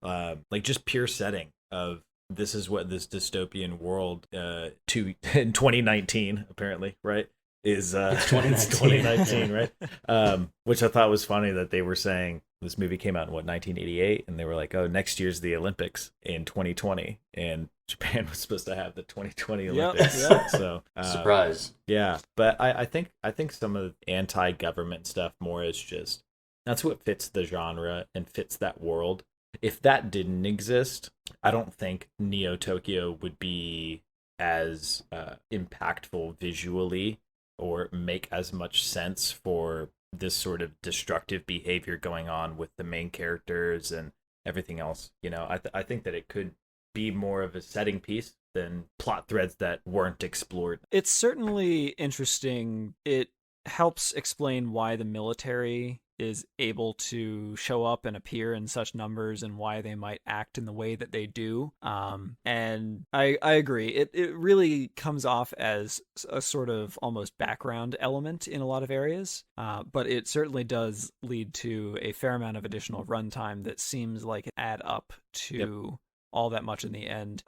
like just pure setting of this is what this dystopian world in 2019 apparently, right? Is It's it's 2019. 2019, right? Which I thought was funny that they were saying this movie came out in 1988, and they were like, "Oh, next year's the Olympics in 2020," and Japan was supposed to have the 2020 Olympics. Yep. So Surprise. yeah, but I think some of the anti-government stuff more is just that's what fits the genre and fits that world. If that didn't exist, I don't think Neo Tokyo would be as impactful visually or make as much sense for this sort of destructive behavior going on with the main characters and everything else. You know, I think that it could be more of a setting piece than plot threads that weren't explored. It's certainly interesting. It helps explain why the military is able to show up and appear in such numbers and why they might act in the way that they do. And I agree. It really comes off as a sort of almost background element in a lot of areas. But it certainly does lead to a fair amount of additional runtime that seems like it add up to all that much in the end.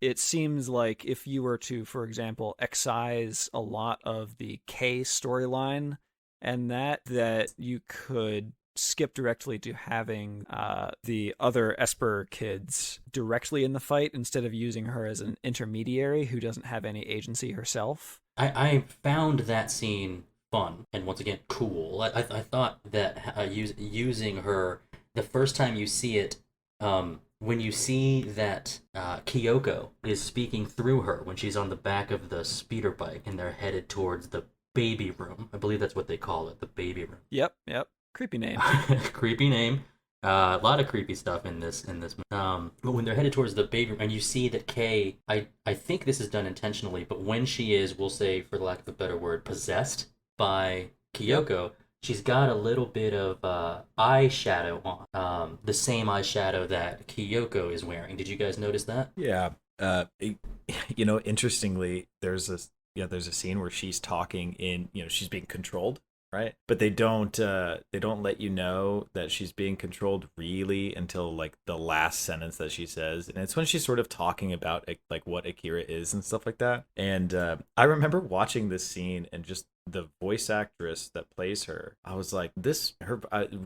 It seems like if you were to, for example, excise a lot of the K storyline and that you could skip directly to having the other Esper kids directly in the fight instead of using her as an intermediary who doesn't have any agency herself. I found that scene fun and once again cool. I thought that using her the first time you see it, when you see that Kyoko is speaking through her when she's on the back of the speeder bike and they're headed towards the baby room. I believe that's what they call it, the baby room. Yep. Creepy name. Creepy name. A lot of creepy stuff in this. But when they're headed towards the baby room, and you see that Kay, I think this is done intentionally, but when she is, we'll say, for lack of a better word, possessed by Kyoko, she's got a little bit of eyeshadow on. The same eyeshadow that Kyoko is wearing. Did you guys notice that? Yeah. You know, interestingly, there's a scene where she's talking she's being controlled, right? But they don't let you know that she's being controlled really until like the last sentence that she says, and it's when she's sort of talking about like what Akira is and stuff like that. And I remember watching this scene and just the voice actress that plays her, I was like,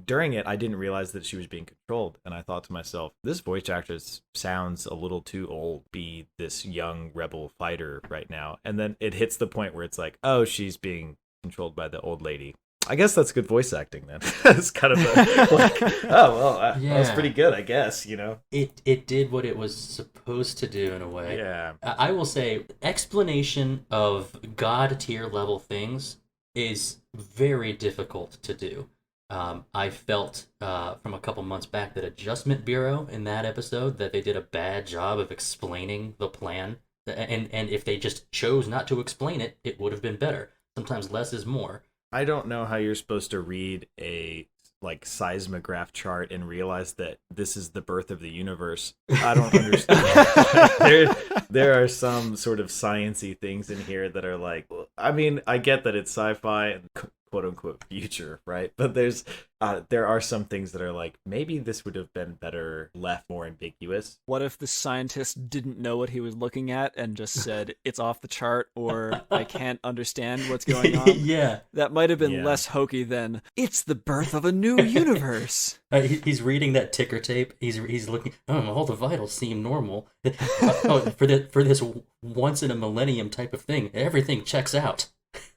during it, I didn't realize that she was being controlled, and I thought to myself, this voice actress sounds a little too old to be this young rebel fighter right now. And then it hits the point where it's like, oh, she's being controlled by the old lady. I guess that's good voice acting then. It's kind of that's pretty good, I guess, you know. It did what it was supposed to do in a way. Yeah. I will say, explanation of god tier level things is very difficult to do. I felt from a couple months back that Adjustment Bureau in that episode that they did a bad job of explaining the plan, and if they just chose not to explain it, it would have been better. Sometimes less is more. I don't know how you're supposed to read a like seismograph chart and realize that this is the birth of the universe. I don't understand. there are some sort of sciencey things in here that are like, I mean, I get that it's sci-fi and quote unquote future, right? But there are some things that are like, maybe this would have been better left more ambiguous. What if the scientist didn't know what he was looking at and just said, it's off the chart, or I can't understand what's going on? Yeah. That might have been less hokey than, it's the birth of a new universe. He's reading that ticker tape. He's looking, all the vitals seem normal. For this once in a millennium type of thing, everything checks out.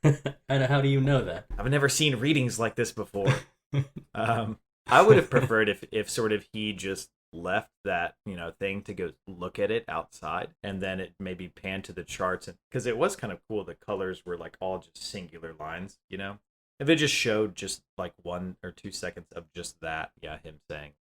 And how do you know that? I've never seen readings like this before. I would have preferred if sort of he just left that thing to go look at it outside, and then it maybe panned to the charts, and because it was kind of cool, the colors were like all just singular lines, If they just showed just like 1 or 2 seconds of just that, him saying,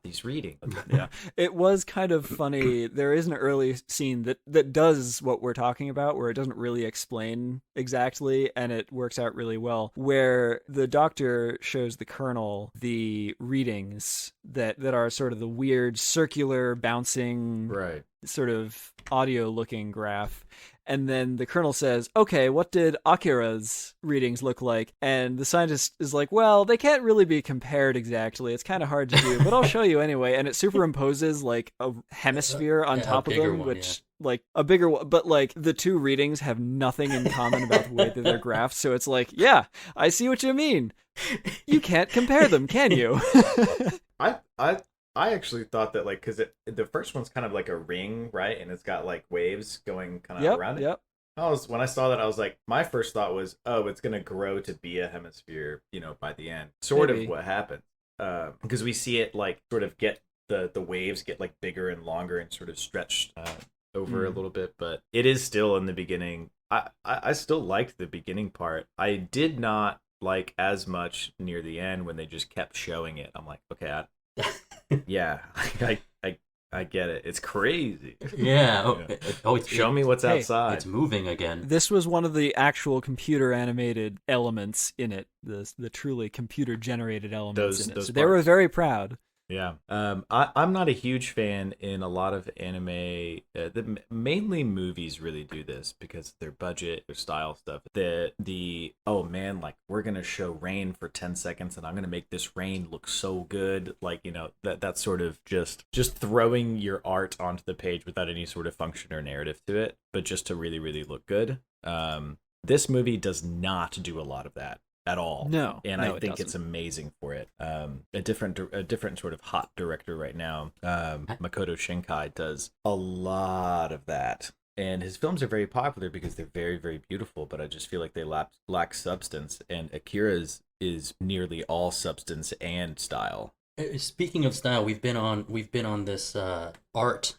these readings. Yeah. It was kind of funny. There is an early scene that does what we're talking about, where it doesn't really explain exactly, and it works out really well, where the doctor shows the colonel the readings that are sort of the weird circular bouncing Right. sort of audio looking graph. And then the colonel says, okay, what did Akira's readings look like? And the scientist is like, well, they can't really be compared exactly. It's kind of hard to do, but I'll show you anyway. And it superimposes like a hemisphere on top of them, which like a bigger one, but like the two readings have nothing in common about the way that they're graphed. So it's like, yeah, I see what you mean. You can't compare them, can you? I actually thought that, like, because the first one's kind of like a ring, right? And it's got like waves going kind of around it. Yep. When I saw that, I was like, my first thought was, oh, it's gonna grow to be a hemisphere, by the end. Sort Maybe. of what happened, because we see it like sort of get the waves get like bigger and longer and sort of stretched over a little bit, but it is still in the beginning. I still liked the beginning part. I did not like as much near the end when they just kept showing it. I'm like, okay, yeah, I get it. It's crazy. Yeah. Show me what's outside. It's moving again. This was one of the actual computer animated elements in it. The truly computer generated elements in it. So they were very proud. Yeah. I'm not a huge fan in a lot of anime. Mainly movies really do this because their budget, their style stuff. Oh man, like we're gonna show rain for 10 seconds and I'm gonna make this rain look so good. Like, that's sort of just throwing your art onto the page without any sort of function or narrative to it, but just to really, really look good. This movie does not do a lot of that at all. No, I think it's amazing for it. A different sort of hot director right now, Makoto Shinkai, does a lot of that, and his films are very popular because they're very, very beautiful. But I just feel like they lack substance, and Akira's is nearly all substance and style. Speaking of style, we've been on this art.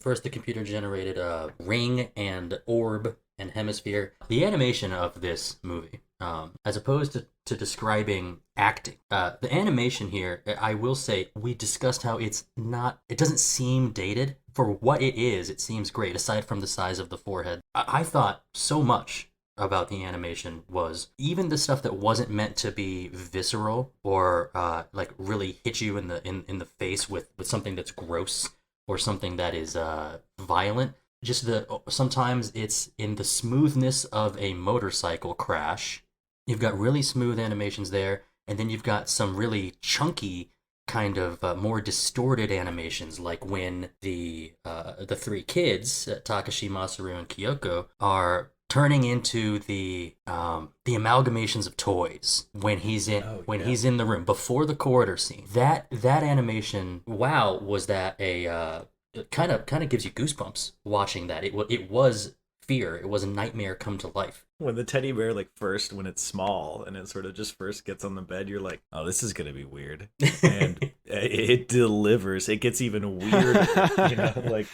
First, the computer generated ring and orb and hemisphere. The animation of this movie, as opposed to describing acting, the animation here, I will say, we discussed how it doesn't seem dated. For what it is, it seems great, aside from the size of the forehead. I thought so much about the animation was even the stuff that wasn't meant to be visceral or like really hit you in the face with something that's gross or something that is violent. Just sometimes it's in the smoothness of a motorcycle crash. You've got really smooth animations there, and then you've got some really chunky kind of more distorted animations, like when the three kids, Takashi, Masaru, and Kyoko, are turning into the amalgamations of toys when he's in the room before the corridor scene. That animation, wow, was that a kind of gives you goosebumps watching that. It was fear. It was a nightmare come to life. When the teddy bear, like, when it's small and it sort of just first gets on the bed, you're like, oh, this is gonna be weird, and it delivers. It gets even weirder. Like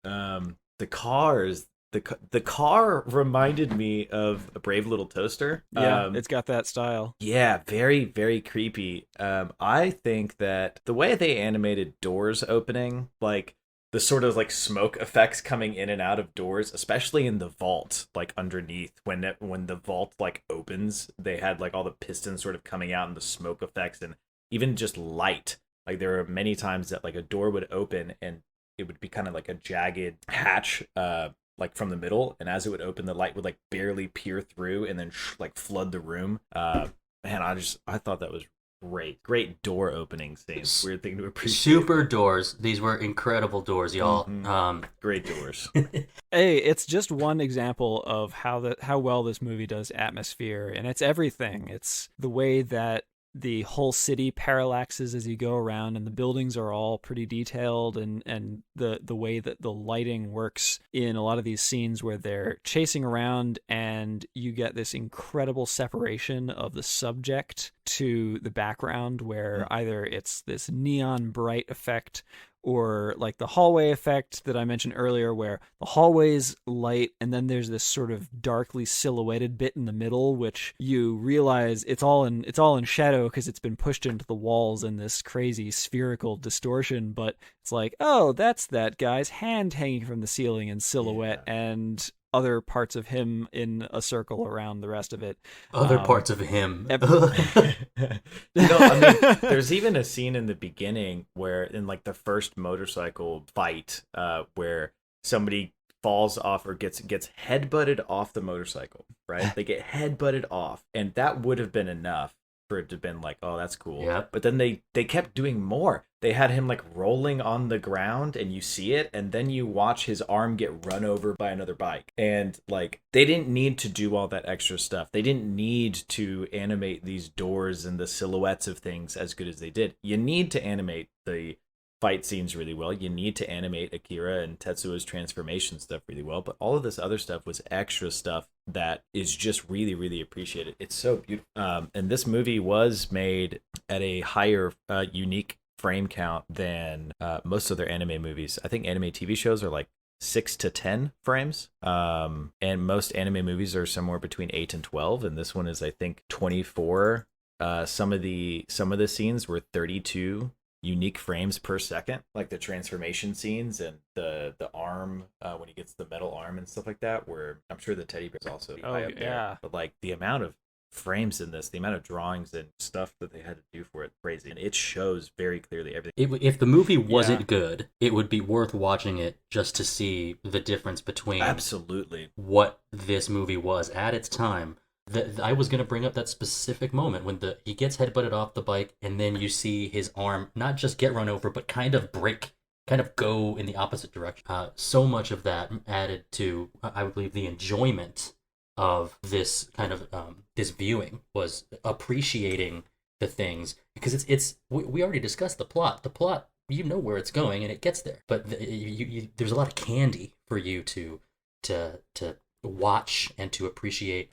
the cars. The car reminded me of A Brave Little Toaster. Yeah, it's got that style. Yeah, very, very creepy. I think that the way they animated doors opening, like the sort of like smoke effects coming in and out of doors, especially in the vault, like underneath, when the vault like opens, they had like all the pistons sort of coming out and the smoke effects and even just light. Like there were many times that like a door would open and it would be kind of like a jagged hatch, like from the middle, and as it would open, the light would like barely peer through and then like flood the room. Man, I thought that was great door opening scenes. Weird thing to appreciate. Super doors. These were incredible doors, y'all. Mm-hmm. Great doors. Hey, it's just one example of how well this movie does atmosphere, and it's everything. It's the way that the whole city parallaxes as you go around, and the buildings are all pretty detailed, and the way that the lighting works in a lot of these scenes where they're chasing around and you get this incredible separation of the subject to the background, where either it's this neon bright effect or like the hallway effect that I mentioned earlier, where the hallway's light and then there's this sort of darkly silhouetted bit in the middle, which you realize it's all in shadow because it's been pushed into the walls in this crazy spherical distortion. But it's like, oh, that's that guy's hand hanging from the ceiling in silhouette, and other parts of him in a circle around the rest of it. Other parts of him. There's even a scene in the beginning where, in like the first motorcycle fight, where somebody falls off or gets headbutted off the motorcycle, right? They get headbutted off, and that would have been enough for it to have been like, oh, that's cool. Yep. But then they kept doing more. They had him like rolling on the ground and you see it, and then you watch his arm get run over by another bike. And like, they didn't need to do all that extra stuff. They didn't need to animate these doors and the silhouettes of things as good as they did. You need to animate the fight scenes really well. You need to animate Akira and Tetsuo's transformation stuff really well, but all of this other stuff was extra stuff that is just really, really appreciated. It's so beautiful. And this movie was made at a higher unique frame count than most of their anime movies. I think anime TV shows are like 6 to 10 frames, and most anime movies are somewhere between 8 and 12, and this one is, I think, 24. Some of the scenes were 32 unique frames per second, like the transformation scenes and the arm when he gets the metal arm and stuff like that, where I'm sure the teddy bear is also high up there. But like, the amount of frames in this, the amount of drawings and stuff that they had to do for it, crazy. And it shows very clearly everything. If the movie wasn't good, it would be worth watching it just to see the difference between absolutely what this movie was at its time. I was going to bring up that specific moment when he gets headbutted off the bike, and then you see his arm not just get run over, but kind of go in the opposite direction. So much of that added to, I would believe, the enjoyment of this kind of this viewing was appreciating the things, because we already discussed the plot. The plot, you know where it's going, and it gets there. But there's a lot of candy for you to watch and to appreciate.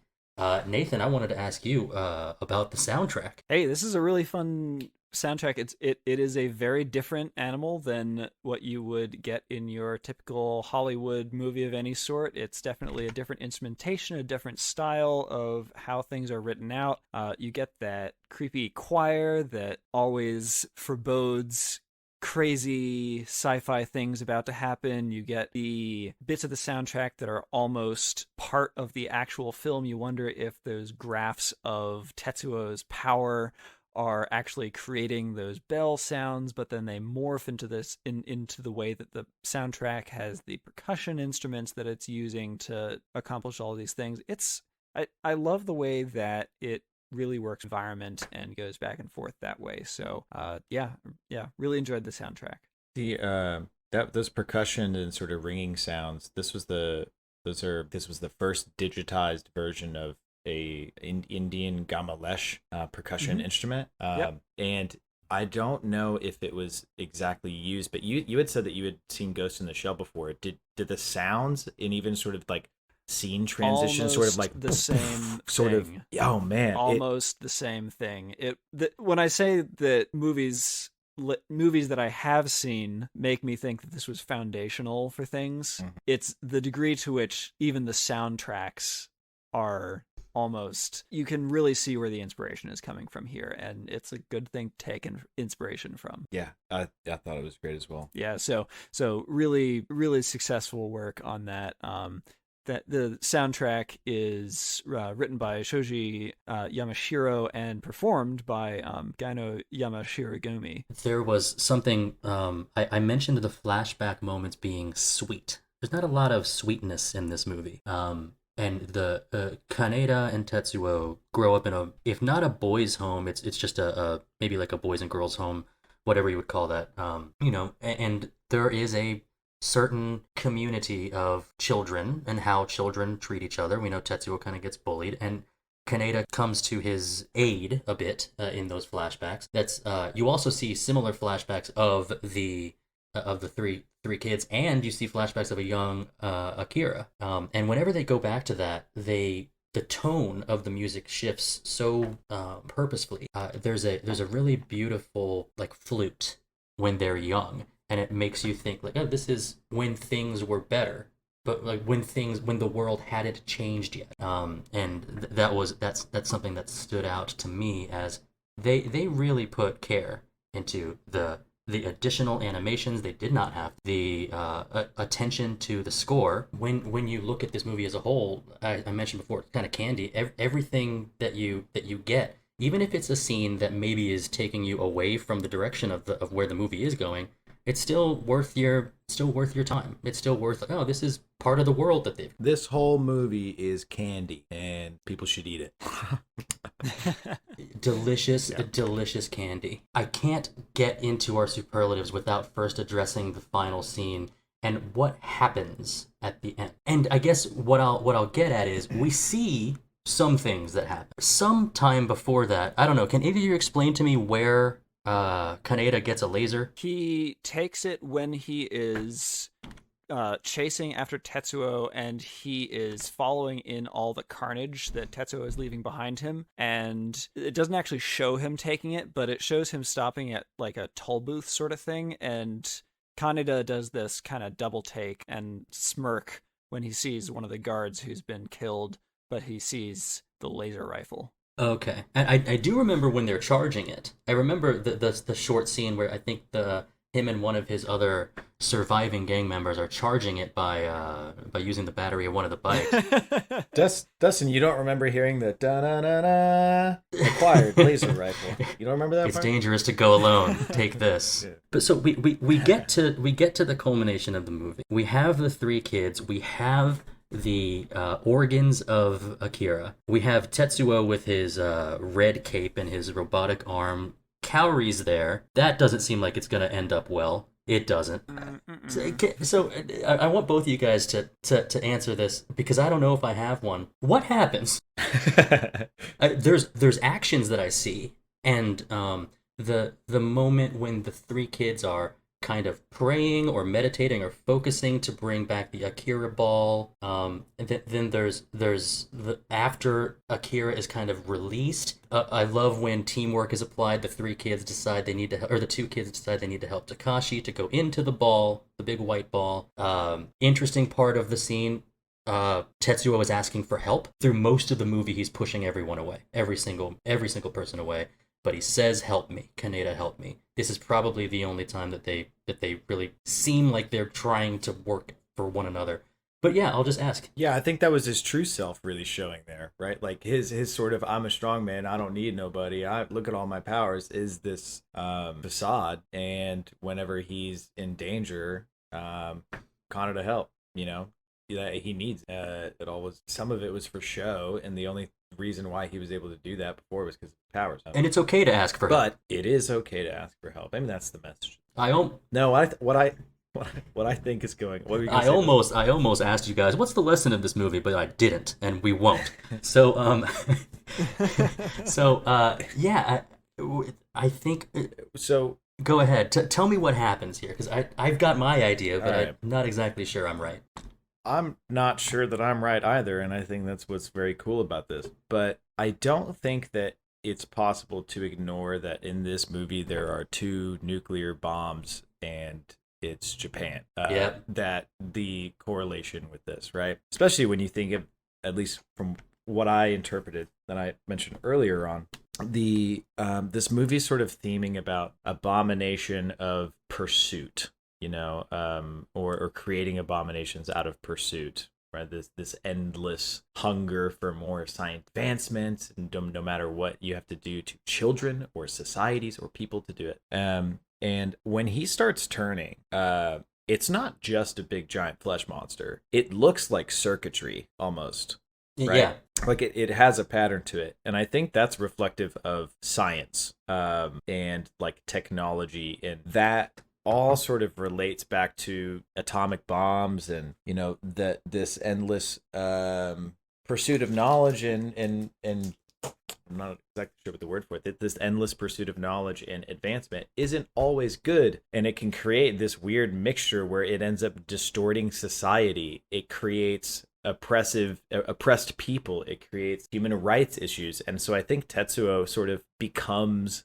Nathan, I wanted to ask you about the soundtrack. Hey, this is a really fun soundtrack. It is a very different animal than what you would get in your typical Hollywood movie of any sort. It's definitely a different instrumentation, a different style of how things are written out. You get that creepy choir that always forebodes crazy sci-fi things about to happen. You get the bits of the soundtrack that are almost part of the actual film. You wonder if those graphs of Tetsuo's power are actually creating those bell sounds, but then they morph into the way that the soundtrack has the percussion instruments that it's using to accomplish all these things. I love the way that it really works environment and goes back and forth that way. So really enjoyed the soundtrack. Those percussion and sort of ringing sounds, this was the first digitized version of a Indian gamalesh percussion instrument. And I don't know if it was exactly used, but you had said that you had seen Ghost in the Shell before. Did the sounds and even sort of like scene transition almost sort of like the same sort thing. The same thing. When I say that movies that I have seen make me think that this was foundational for things, it's the degree to which even the soundtracks are almost, you can really see where the inspiration is coming from here, and it's a good thing to take inspiration from. I thought it was great as well. So really, really successful work on that. That the soundtrack is written by Shoji Yamashiro and performed by Gaino Yamashirogumi. There was something I mentioned the flashback moments being sweet. There's not a lot of sweetness in this movie. And the Kaneda and Tetsuo grow up in if not a boys' home, it's just a maybe like a boys and girls' home, whatever you would call that. And there is a certain community of children and how children treat each other. We know Tetsuo kind of gets bullied, and Kaneda comes to his aid a bit in those flashbacks. That's you also see similar flashbacks of the three kids, and you see flashbacks of a young Akira. And whenever they go back to that, the tone of the music shifts so purposefully. There's a really beautiful like flute when they're young. and it makes you think like, oh, this is when things were better, but like when the world hadn't changed yet. And that's something that stood out to me as they really put care into the additional animations. They did not have the attention to the score. When you look at this movie as a whole, I mentioned before, it's kind of candy. Everything that you get, even if it's a scene that maybe is taking you away from the direction of where the movie is going, it's still worth your time. It's still worth, oh, this is part of the world that they've. This whole movie is candy, and people should eat it. Delicious candy. I can't get into our superlatives without first addressing the final scene and what happens at the end. And I guess what I'll get at is we see some things that happen. Sometime before that, I don't know, can either of you explain to me where Kaneda gets a laser? He takes it when he is chasing after Tetsuo, and he is following in all the carnage that Tetsuo is leaving behind him. And it doesn't actually show him taking it, but it shows him stopping at like a toll booth sort of thing. And Kaneda does this kind of double take and smirk when he sees one of the guards who's been killed, but he sees the laser rifle. Okay. And I do remember when they're charging it. I remember the short scene where I think him and one of his other surviving gang members are charging it by using the battery of one of the bikes. Dustin, you don't remember hearing the da-na-na-na acquired laser rifle? You don't remember that It's part? dangerous to go alone. Take this. Yeah. But so we get to the culmination of the movie. We have the three kids. We have the organs of Akira. We have Tetsuo with his red cape and his robotic arm. Kaori's there. That doesn't seem like it's going to end up well. It doesn't. So I want both of you guys to answer this, because I don't know if I have one. What happens? There's actions that I see, and the moment when the three kids are kind of praying or meditating or focusing to bring back the Akira ball. And then there's the after Akira is kind of released. I love when teamwork is applied. The three kids decide they need to, or the two kids decide they need to help Takashi to go into the ball, the big white ball. Interesting part of the scene. Tetsuo is asking for help. Through most of the movie, he's pushing everyone away, every single person away. But he says, "Help me, Kaneda, help me." This is probably the only time that they really seem like they're trying to work for one another. But yeah, I'll just ask. Yeah, I think that was his true self really showing there, right? Like his sort of "I'm a strong man, I don't need nobody, I look at all my powers" is this facade. And whenever he's in danger, Kaneda help, that he needs. It all was, some of it was for show, and the only reason why he was able to do that before was because of his powers. And it's okay to ask for help. But it is okay to ask for help. I mean, that's the message. What I think is going. What were you gonna say? I almost asked you guys, what's the lesson of this movie, but I didn't, and we won't. So yeah, I think. So go ahead. Tell me what happens here, because I've got my idea, but right. I'm not exactly sure I'm right. I'm not sure that I'm right either, and I think that's what's very cool about this. But I don't think that it's possible to ignore that in this movie there are two nuclear bombs, and it's Japan. That the correlation with this, right? Especially when you think of, at least from what I interpreted that I mentioned earlier on, the this movie is sort of theming about abomination of pursuit. Or creating abominations out of pursuit, right? This endless hunger for more science advancement, and no matter what you have to do to children or societies or people to do it. And when he starts turning, it's not just a big giant flesh monster. It looks like circuitry almost. Right? Yeah. Like it has a pattern to it. And I think that's reflective of science and like technology, and that all sort of relates back to atomic bombs and this endless pursuit of knowledge and I'm not exactly sure what the word for it. This endless pursuit of knowledge and advancement isn't always good, and it can create this weird mixture where it ends up distorting society. It creates oppressed people. It creates human rights issues, and so I think Tetsuo sort of becomes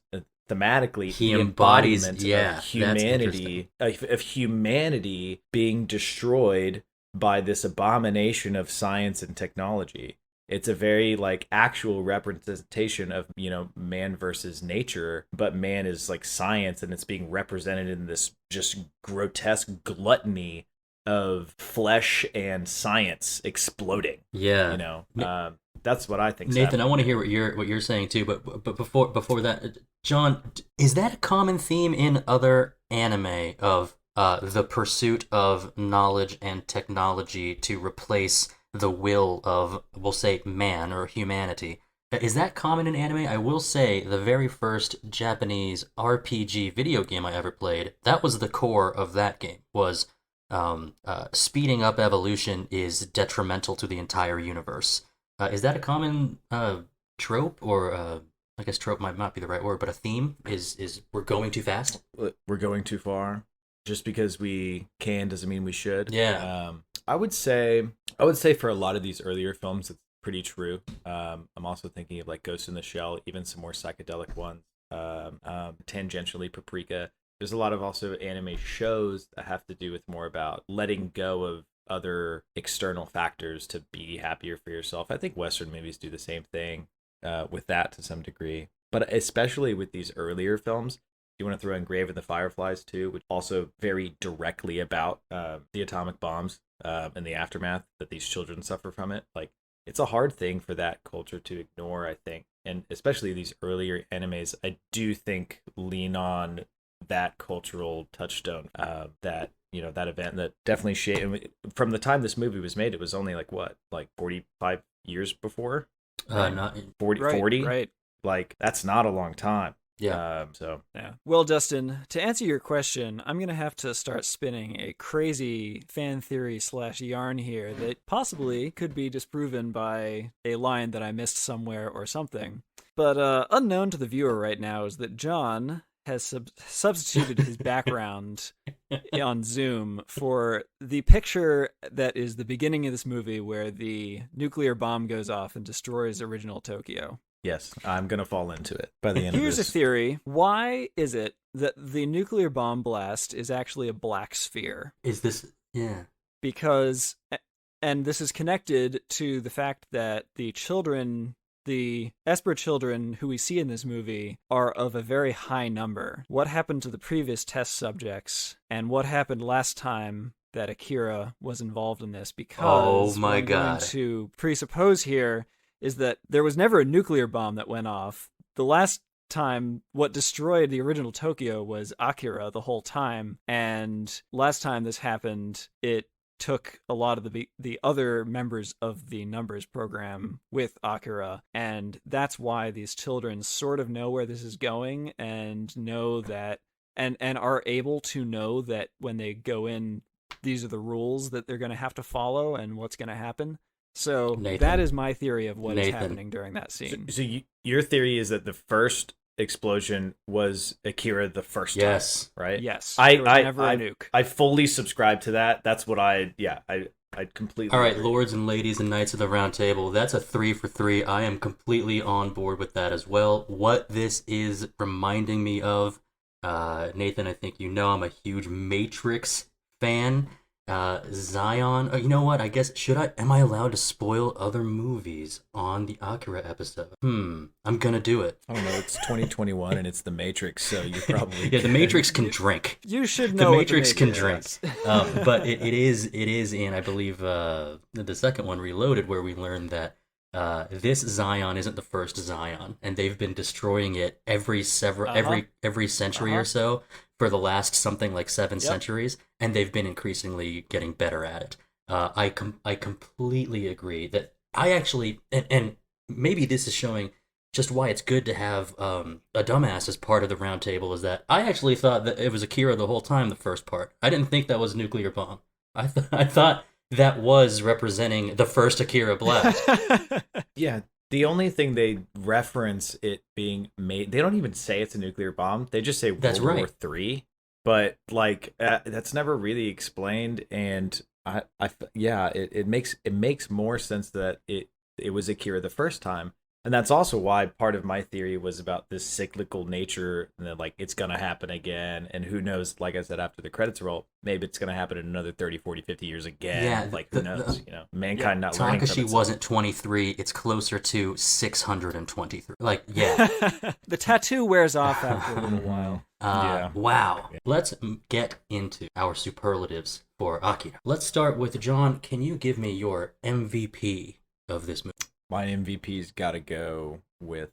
thematically He the embodies embodiment of humanity being destroyed by this abomination of science and technology. It's a very like actual representation of, you know, man versus nature, but man is like science, and it's being represented in this just grotesque gluttony of flesh and science exploding. Yeah. You know, that's what I think. Nathan, I want to hear what you're saying too, but before that, John, is that a common theme in other anime of the pursuit of knowledge and technology to replace the will of, we'll say, man or humanity? Is that common in anime? I will say the very first Japanese RPG video game I ever played, that was the core of that game, was speeding up evolution is detrimental to the entire universe. Is that a common trope, or I guess trope might not be the right word, but a theme is we're going too fast? We're going too far. Just because we can doesn't mean we should. Yeah. I would say for a lot of these earlier films, it's pretty true. I'm also thinking of like Ghost in the Shell, even some more psychedelic ones. Tangentially, Paprika. There's a lot of also anime shows that have to do with more about letting go of other external factors to be happier for yourself. I think Western movies do the same thing with that to some degree. But especially with these earlier films, you want to throw in Grave of the Fireflies too, which also very directly about the atomic bombs and the aftermath that these children suffer from it. Like, it's a hard thing for that culture to ignore, I think. And especially these earlier animes, I do think lean on that cultural touchstone, that, you know, that event that definitely shaped. From the time this movie was made, it was only like 45 years before? Not 40? Right. Like, that's not a long time. Yeah. Yeah. Well, Dustin, to answer your question, I'm going to have to start spinning a crazy fan theory / yarn here that possibly could be disproven by a line that I missed somewhere or something. But unknown to the viewer right now is that John has substituted his background on Zoom for the picture that is the beginning of this movie where the nuclear bomb goes off and destroys original Tokyo. Yes, I'm going to fall into it by the end of this. Here's a theory. Why is it that the nuclear bomb blast is actually a black sphere? Is this... Yeah. Because, and this is connected to the fact that the Esper children who we see in this movie are of a very high number. What happened to the previous test subjects, and what happened last time that Akira was involved in this? Because what I'm going to presuppose here is that there was never a nuclear bomb that went off. The last time, what destroyed the original Tokyo was Akira the whole time, and last time this happened, it took a lot of the other members of the Numbers program with Akira, and that's why these children sort of know where this is going and know that, and are able to know that when they go in, these are the rules that they're going to have to follow and what's going to happen. So Nathan, that is my theory of what is happening during that scene. So your theory is that the first explosion was Akira the first time, right? Yes. There was never a nuke. I fully subscribe to that. That's what I completely All right, agree. Lords and ladies and knights of the round table, that's a 3 for 3. I am completely on board with that as well. What this is reminding me of, Nathan, I think you know I'm a huge Matrix fan. Zion. Oh, you know what? I guess am I allowed to spoil other movies on the Akira episode? I'm gonna do it. I don't know. It's 2021 and it's The Matrix, so you probably The Matrix can drink. You should know. The Matrix can drink. But it is in, I believe, the second one, Reloaded, where we learned that this Zion isn't the first Zion, and they've been destroying it every century or so for the last something like 7 centuries, and they've been increasingly getting better at it. I completely agree that I actually, and maybe this is showing just why it's good to have a dumbass as part of the round table, is that I actually thought that it was Akira the whole time, the first part. I didn't think that was a nuclear bomb. I thought that was representing the first Akira blast. Yeah, the only thing they reference it being made, they don't even say it's a nuclear bomb. They just say World War III. But like that's never really explained, and it makes more sense that it was Akira the first time. And that's also why part of my theory was about this cyclical nature, and that like it's going to happen again. And who knows, like I said, after the credits roll, maybe it's going to happen in another 30, 40, 50 years again. Yeah, like who knows, mankind not learning from Takashi itself. wasn't 23. It's closer to 623. Like, yeah. The tattoo wears off after a little while. Wow. Let's get into our superlatives for Akira. Let's start with John. Can you give me your MVP of this movie? My MVP's got to go with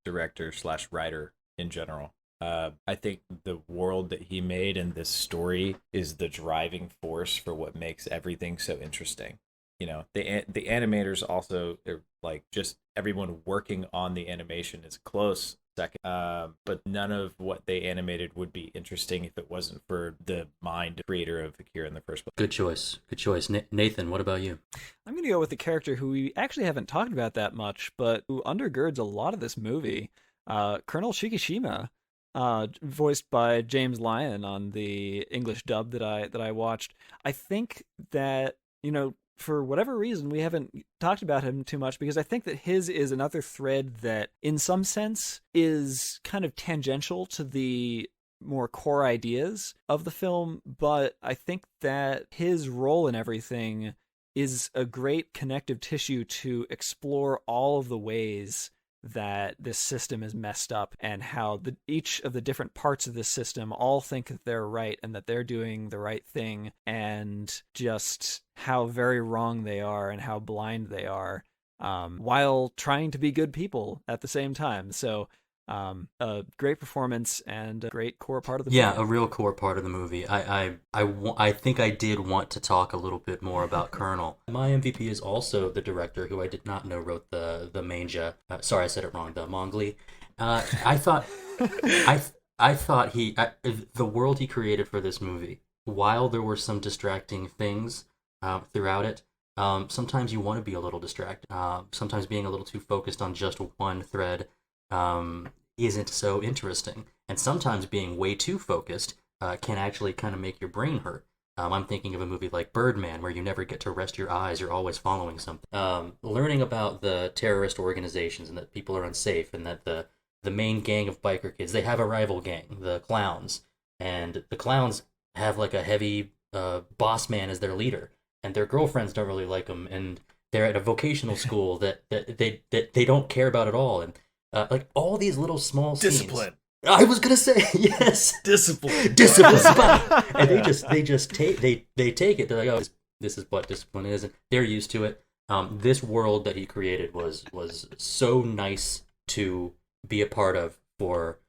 director/writer in general. I think the world that he made and this story is the driving force for what makes everything so interesting. The animators also are like just everyone working on the animation is close second, but none of what they animated would be interesting if it wasn't for the mind creator of Akira in the first place. Good choice. Nathan, what about you? I'm going to go with the character who we actually haven't talked about that much, but who undergirds a lot of this movie, Colonel Shikishima, voiced by James Lyon on the English dub that I watched. I think that, for whatever reason, we haven't talked about him too much, because I think that his is another thread that, in some sense, is kind of tangential to the more core ideas of the film, but I think that his role in everything is a great connective tissue to explore all of the ways that this system is messed up, and how each of the different parts of this system all think that they're right and that they're doing the right thing, and just how very wrong they are and how blind they are, while trying to be good people at the same time. So a great performance and a great core part of the movie. Yeah, a real core part of the movie. I think I did want to talk a little bit more about Colonel. My MVP is also the director, who I did not know wrote the manga. Sorry, I said it wrong. The Mongli. I thought the world he created for this movie, while there were some distracting things throughout it, sometimes you want to be a little distracted. Sometimes being a little too focused on just one thread isn't so interesting, and sometimes being way too focused can actually kind of make your brain hurt. I'm thinking of a movie like Birdman, where you never get to rest your eyes, you're always following something. Learning about the terrorist organizations, and that people are unsafe, and that the main gang of biker kids, they have a rival gang, the clowns, and the clowns have like a heavy boss man as their leader, and their girlfriends don't really like them, and they're at a vocational school that they don't care about at all, and like all these little small scenes. Discipline. I was gonna say yes. Discipline. Spot. And they just take it. They're like, oh, this is what discipline is, and they're used to it. This world that he created was so nice to be a part of for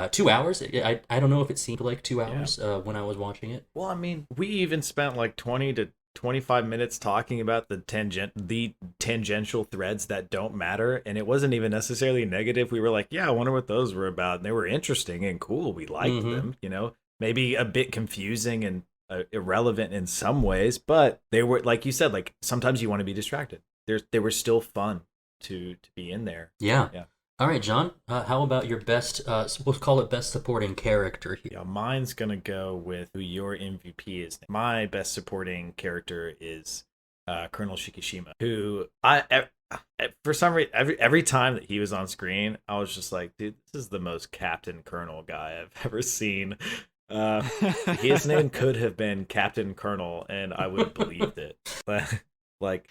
2 hours. I don't know if it seemed like 2 hours when I was watching it. Well, I mean, we even spent like 20 to 25 minutes talking about the tangential threads that don't matter, and it wasn't even necessarily negative. We were like, yeah, I wonder what those were about, and they were interesting and cool. We liked them, maybe a bit confusing and irrelevant in some ways, but they were, like you said, like sometimes you want to be distracted. They were still fun to be in there. Yeah. All right, John, how about your best, we'll call it best supporting character here. Yeah, mine's going to go with who your MVP is. My best supporting character is Colonel Shikishima, who for some reason, every time that he was on screen, I was just like, dude, this is the most Captain Colonel guy I've ever seen. His name could have been Captain Colonel, and I would have believed it. But like,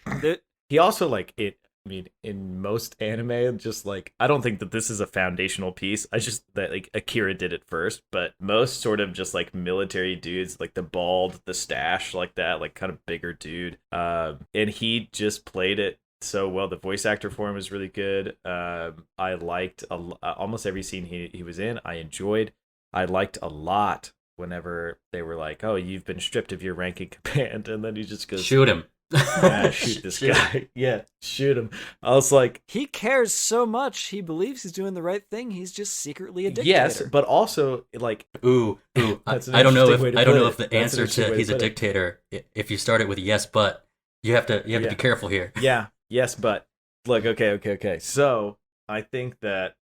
he also like it. I mean, in most anime, just like, I don't think that this is a foundational piece. I just, that like Akira did it first, but most sort of just like military dudes, like the bald, the stash, like that, like kind of bigger dude. And he just played it so well. The voice actor for him is really good. I liked almost every scene he was in. I enjoyed. I liked a lot whenever they were like, oh, you've been stripped of your rank in command. And then he just goes, shoot him. Yeah, shoot this guy. Yeah, shoot him. I was like, he cares so much. He believes he's doing the right thing. He's just secretly a dictator. Yes, but also like, ooh. I don't know if the answer to he's a dictator. If you start it with yes, but you have to be careful here. Yeah, yes, but look, okay. So I think that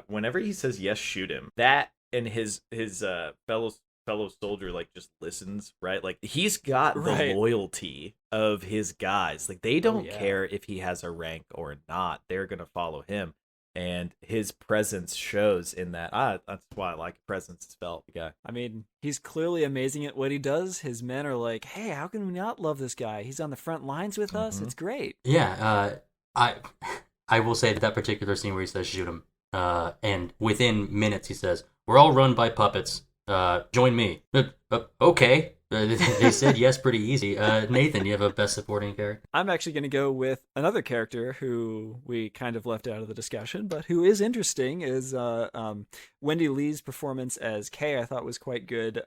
whenever he says yes, shoot him, that and his fellow soldier like just listens, right? Like he's got the loyalty of his guys. Like they don't care if he has a rank or not. They're gonna follow him. and his presence shows in that. That's why I like presence. It's felt. Yeah. I mean, he's clearly amazing at what he does. His men are like, hey, how can we not love this guy? He's on the front lines with us. It's great. Yeah, I will say that particular scene where he says shoot him, and within minutes he says, we're all run by puppets. Join me. Okay. They said yes pretty easy. Nathan, you have a best supporting character? I'm actually going to go with another character who we kind of left out of the discussion, but who is interesting, is Wendy Lee's performance as Kay. I thought was quite good.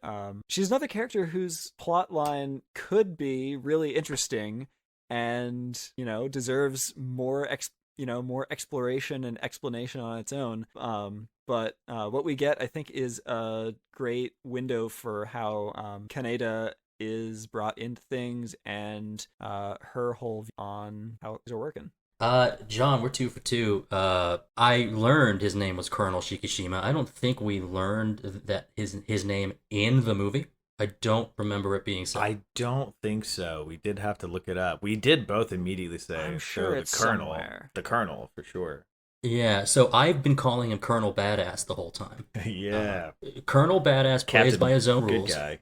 She's another character whose plot line could be really interesting and, deserves more exploration and explanation on its own. But what we get, I think, is a great window for how Kaneda is brought into things and her whole view on how things are working. John, we're 2 for 2. I learned his name was Colonel Shikishima. I don't think we learned that his name in the movie. I don't remember it being said. I don't think so. We did have to look it up. We did both immediately say, I'm sure it's the Colonel. somewhere. The Colonel, for sure. Yeah, so I've been calling him Colonel Badass the whole time. Yeah. Colonel Badass plays Captain by his own Good rules. Guy.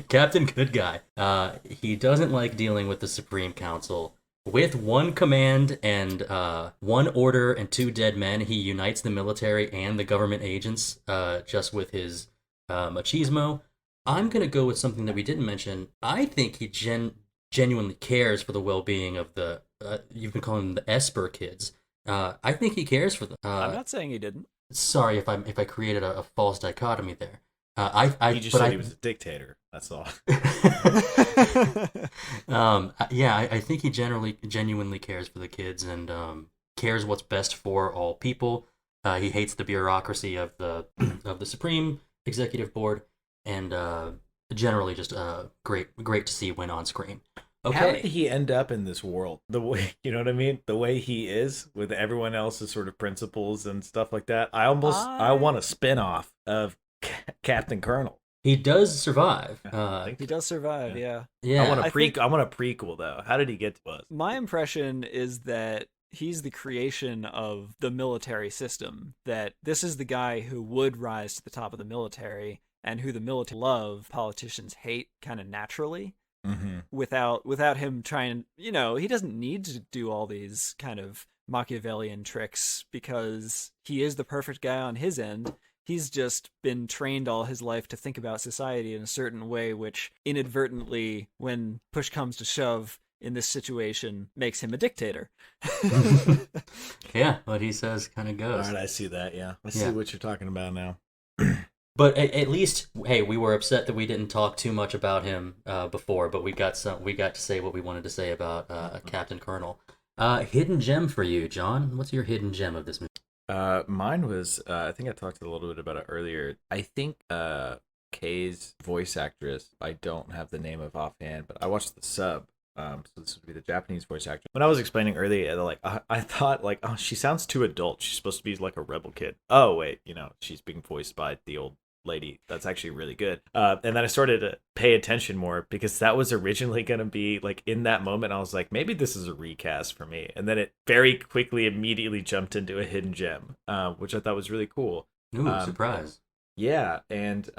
Captain Good Guy. He doesn't like dealing with the Supreme Council. With one command and one order and 2 dead men, he unites the military and the government agents just with his machismo. I'm going to go with something that we didn't mention. I think he genuinely cares for the well-being of the, you've been calling them the Esper kids. I think he cares for them. I'm not saying he didn't. Sorry if I created a false dichotomy there. He just said he was a dictator. That's all. I think he genuinely cares for the kids and cares what's best for all people. He hates the bureaucracy of the Supreme Executive Board, and generally just great to see when on screen. Okay. How did he end up in this world? The way, you know what I mean? The way he is with everyone else's sort of principles and stuff like that. I want a spin-off of Captain Colonel. He does survive. He does survive, yeah. Yeah. I want a prequel though. How did he get to us? My impression is that he's the creation of the military system, that this is the guy who would rise to the top of the military and who the military love, politicians hate kind of naturally. Mm-hmm. Without him trying, he doesn't need to do all these kind of Machiavellian tricks because he is the perfect guy on his end. He's just been trained all his life to think about society in a certain way, which inadvertently, when push comes to shove in this situation, makes him a dictator. Yeah, what he says kind of goes. All right, I see that, yeah. I see what you're talking about now. But at least, hey, we were upset that we didn't talk too much about him before, but we got to say what we wanted to say about Captain Colonel. Hidden gem for you, John. What's your hidden gem of this movie? Mine was, I think I talked a little bit about it earlier. I think Kay's voice actress, I don't have the name of offhand, but I watched the sub. So this would be the Japanese voice actor. When I was explaining earlier, like I thought, like, oh, she sounds too adult. She's supposed to be like a rebel kid. Oh wait, she's being voiced by the old lady. That's actually really good. And then I started to pay attention more because that was originally going to be like in that moment. I was like, maybe this is a recast for me. And then it very quickly, immediately jumped into a hidden gem, which I thought was really cool. Ooh, surprise. Yeah, and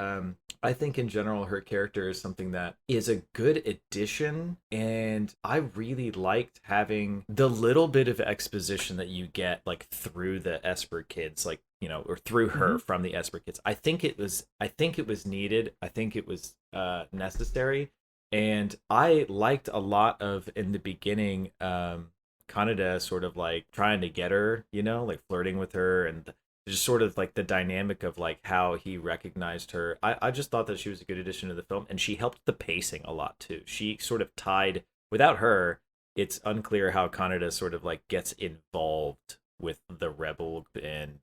I think in general her character is something that is a good addition, and I really liked having the little bit of exposition that you get like through the Esper kids, like or through her from the Esper kids. I think it was needed. I think it was necessary, and I liked a lot of in the beginning Kaneda sort of like trying to get her, like flirting with her and. Just sort of like the dynamic of like how he recognized her. I just thought that she was a good addition to the film, and she helped the pacing a lot too. She sort of tied, without her, it's unclear how Kaneda sort of like gets involved with the rebel and,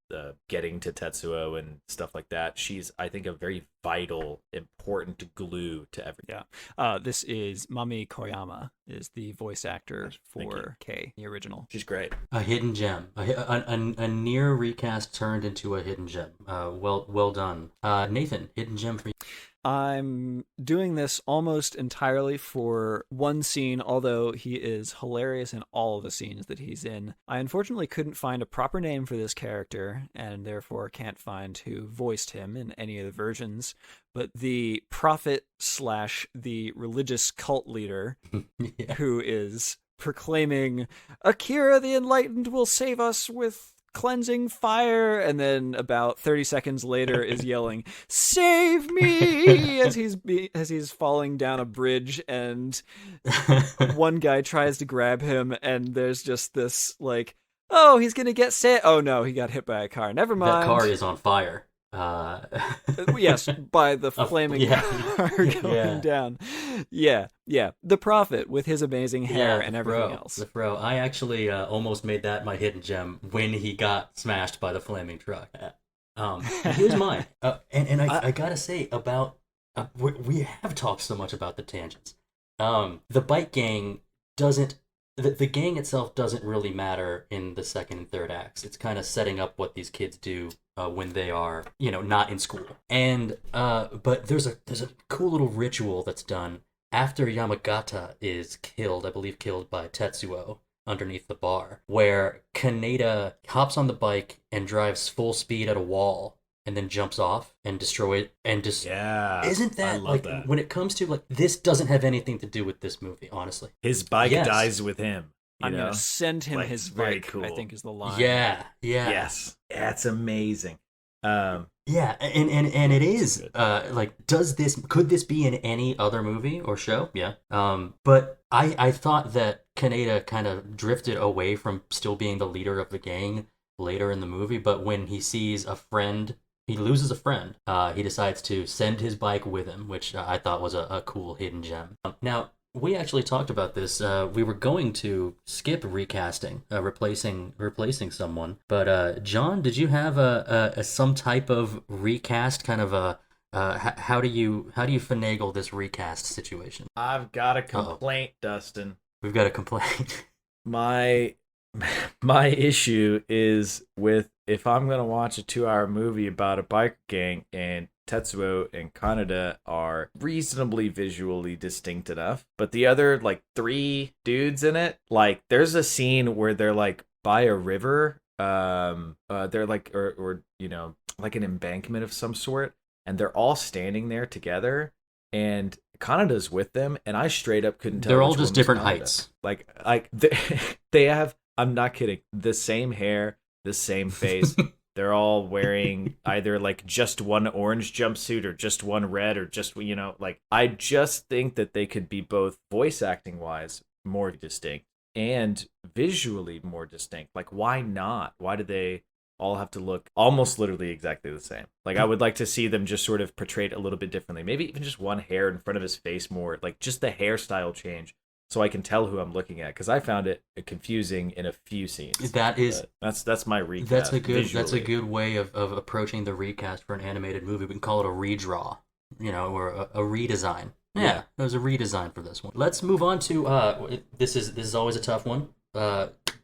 the getting to Tetsuo and stuff like that. She's, I think, a very vital, important glue to everything. Yeah. This is Mami Koyama is the voice actor for Kay, the original. She's great. A hidden gem. A near recast turned into a hidden gem. Well done. Nathan, hidden gem for you. I'm doing this almost entirely for one scene, although he is hilarious in all of the scenes that he's in. I unfortunately couldn't find a proper name for this character, and therefore can't find who voiced him in any of the versions, but the prophet / the religious cult leader who is proclaiming, Akira the Enlightened will save us with cleansing fire, and then about 30 seconds later is yelling, "Save me!" as he's falling down a bridge, and one guy tries to grab him, and there's just this like, oh, he's gonna get saved. Oh no, he got hit by a car. Never mind. That car is on fire. Yes, by the flaming car going down. Yeah. The prophet with his amazing hair and everything else. The bro. I actually almost made that my hidden gem when he got smashed by the flaming truck. Here's mine. And I gotta say about we have talked so much about the tangents. The bike gang doesn't. The gang itself doesn't really matter in the second and third acts. It's kind of setting up what these kids do when they are, not in school. And but there's a cool little ritual that's done after Yamagata is killed. I believe killed by Tetsuo underneath the bar, where Kaneda hops on the bike and drives full speed at a wall and then jumps off and destroy it and just isn't that like that. When it comes to like this doesn't have anything to do with this movie, honestly. His bike dies with him. I'm gonna send him his bike, cool. I think is the line. Yes. That's amazing. And it is could this be in any other movie or show? But I thought that Kaneda kind of drifted away from still being the leader of the gang later in the movie, but when he sees he loses a friend. He decides to send his bike with him, which I thought was a cool hidden gem. Now, we actually talked about this. We were going to skip recasting, replacing someone. But John, did you have a some type of recast? Kind of how do you finagle this recast situation? I've got a complaint, Dustin. We've got a complaint. My issue is with if I'm going to watch a 2-hour movie about a biker gang and Tetsuo and Kaneda are reasonably visually distinct enough, but the other 3 dudes in it, there's a scene where they're by a river, they're or an embankment of some sort, and they're all standing there together, and Kaneda's with them, and I straight up couldn't tell. They're all just different heights. They have, I'm not kidding, the same hair, the same face. They're all wearing either just one orange jumpsuit or just one red or just, I just think that they could be both voice acting wise more distinct and visually more distinct. Why not? Why do they all have to look almost literally exactly the same? I would like to see them just sort of portrayed a little bit differently. Maybe even just one hair in front of his face more, just the hairstyle change, so I can tell who I'm looking at, because I found it confusing in a few scenes. That's my recast. That's a good way of approaching the recast for an animated movie. We can call it a redraw, or a redesign. Yeah, there's a redesign for this one. Let's move on to this is always a tough one.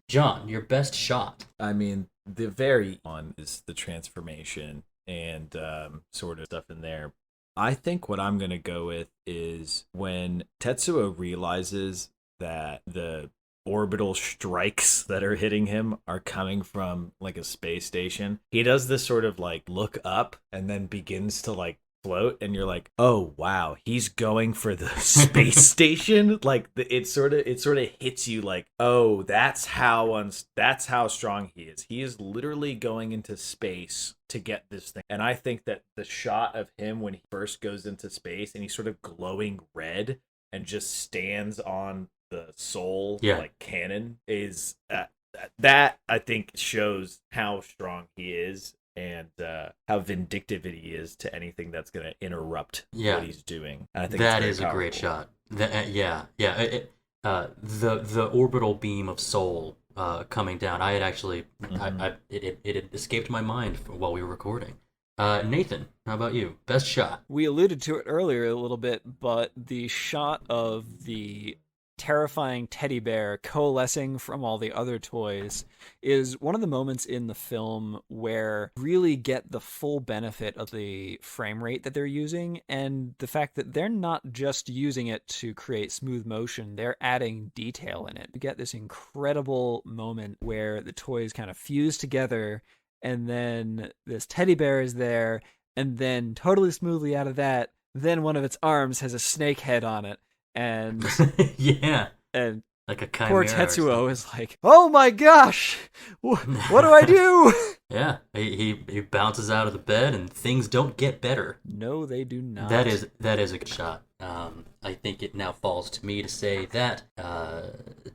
John, your best shot. I mean, the very one is the transformation and sort of stuff in there. I think what I'm going to go with is when Tetsuo realizes that the orbital strikes that are hitting him are coming from a space station. He does this sort of look up and then begins to float, and you're oh wow, he's going for the space station. It sort of hits you oh, that's how strong he is. He is literally going into space to get this thing. And I think that the shot of him when he first goes into space and he's sort of glowing red and just stands on the soul cannon is that I think shows how strong he is and how vindictive he is to anything that's going to interrupt what he's doing. And I think that is a great shot. The orbital beam of soul coming down. I had actually, it had escaped my mind while we were recording. Nathan, how about you? Best shot? We alluded to it earlier a little bit, but the shot of the terrifying teddy bear coalescing from all the other toys is one of the moments in the film where really get the full benefit of the frame rate that they're using, and the fact that they're not just using it to create smooth motion, they're adding detail in it. You get this incredible moment where the toys kind of fuse together, and then this teddy bear is there, and then totally smoothly out of that, then one of its arms has a snake head on it. And yeah, and like a chimera. poor Tetsuo is like, "Oh my gosh, what do I do?" Yeah, he bounces out of the bed, and things don't get better. No, they do not. That is a good shot. I think it now falls to me to say that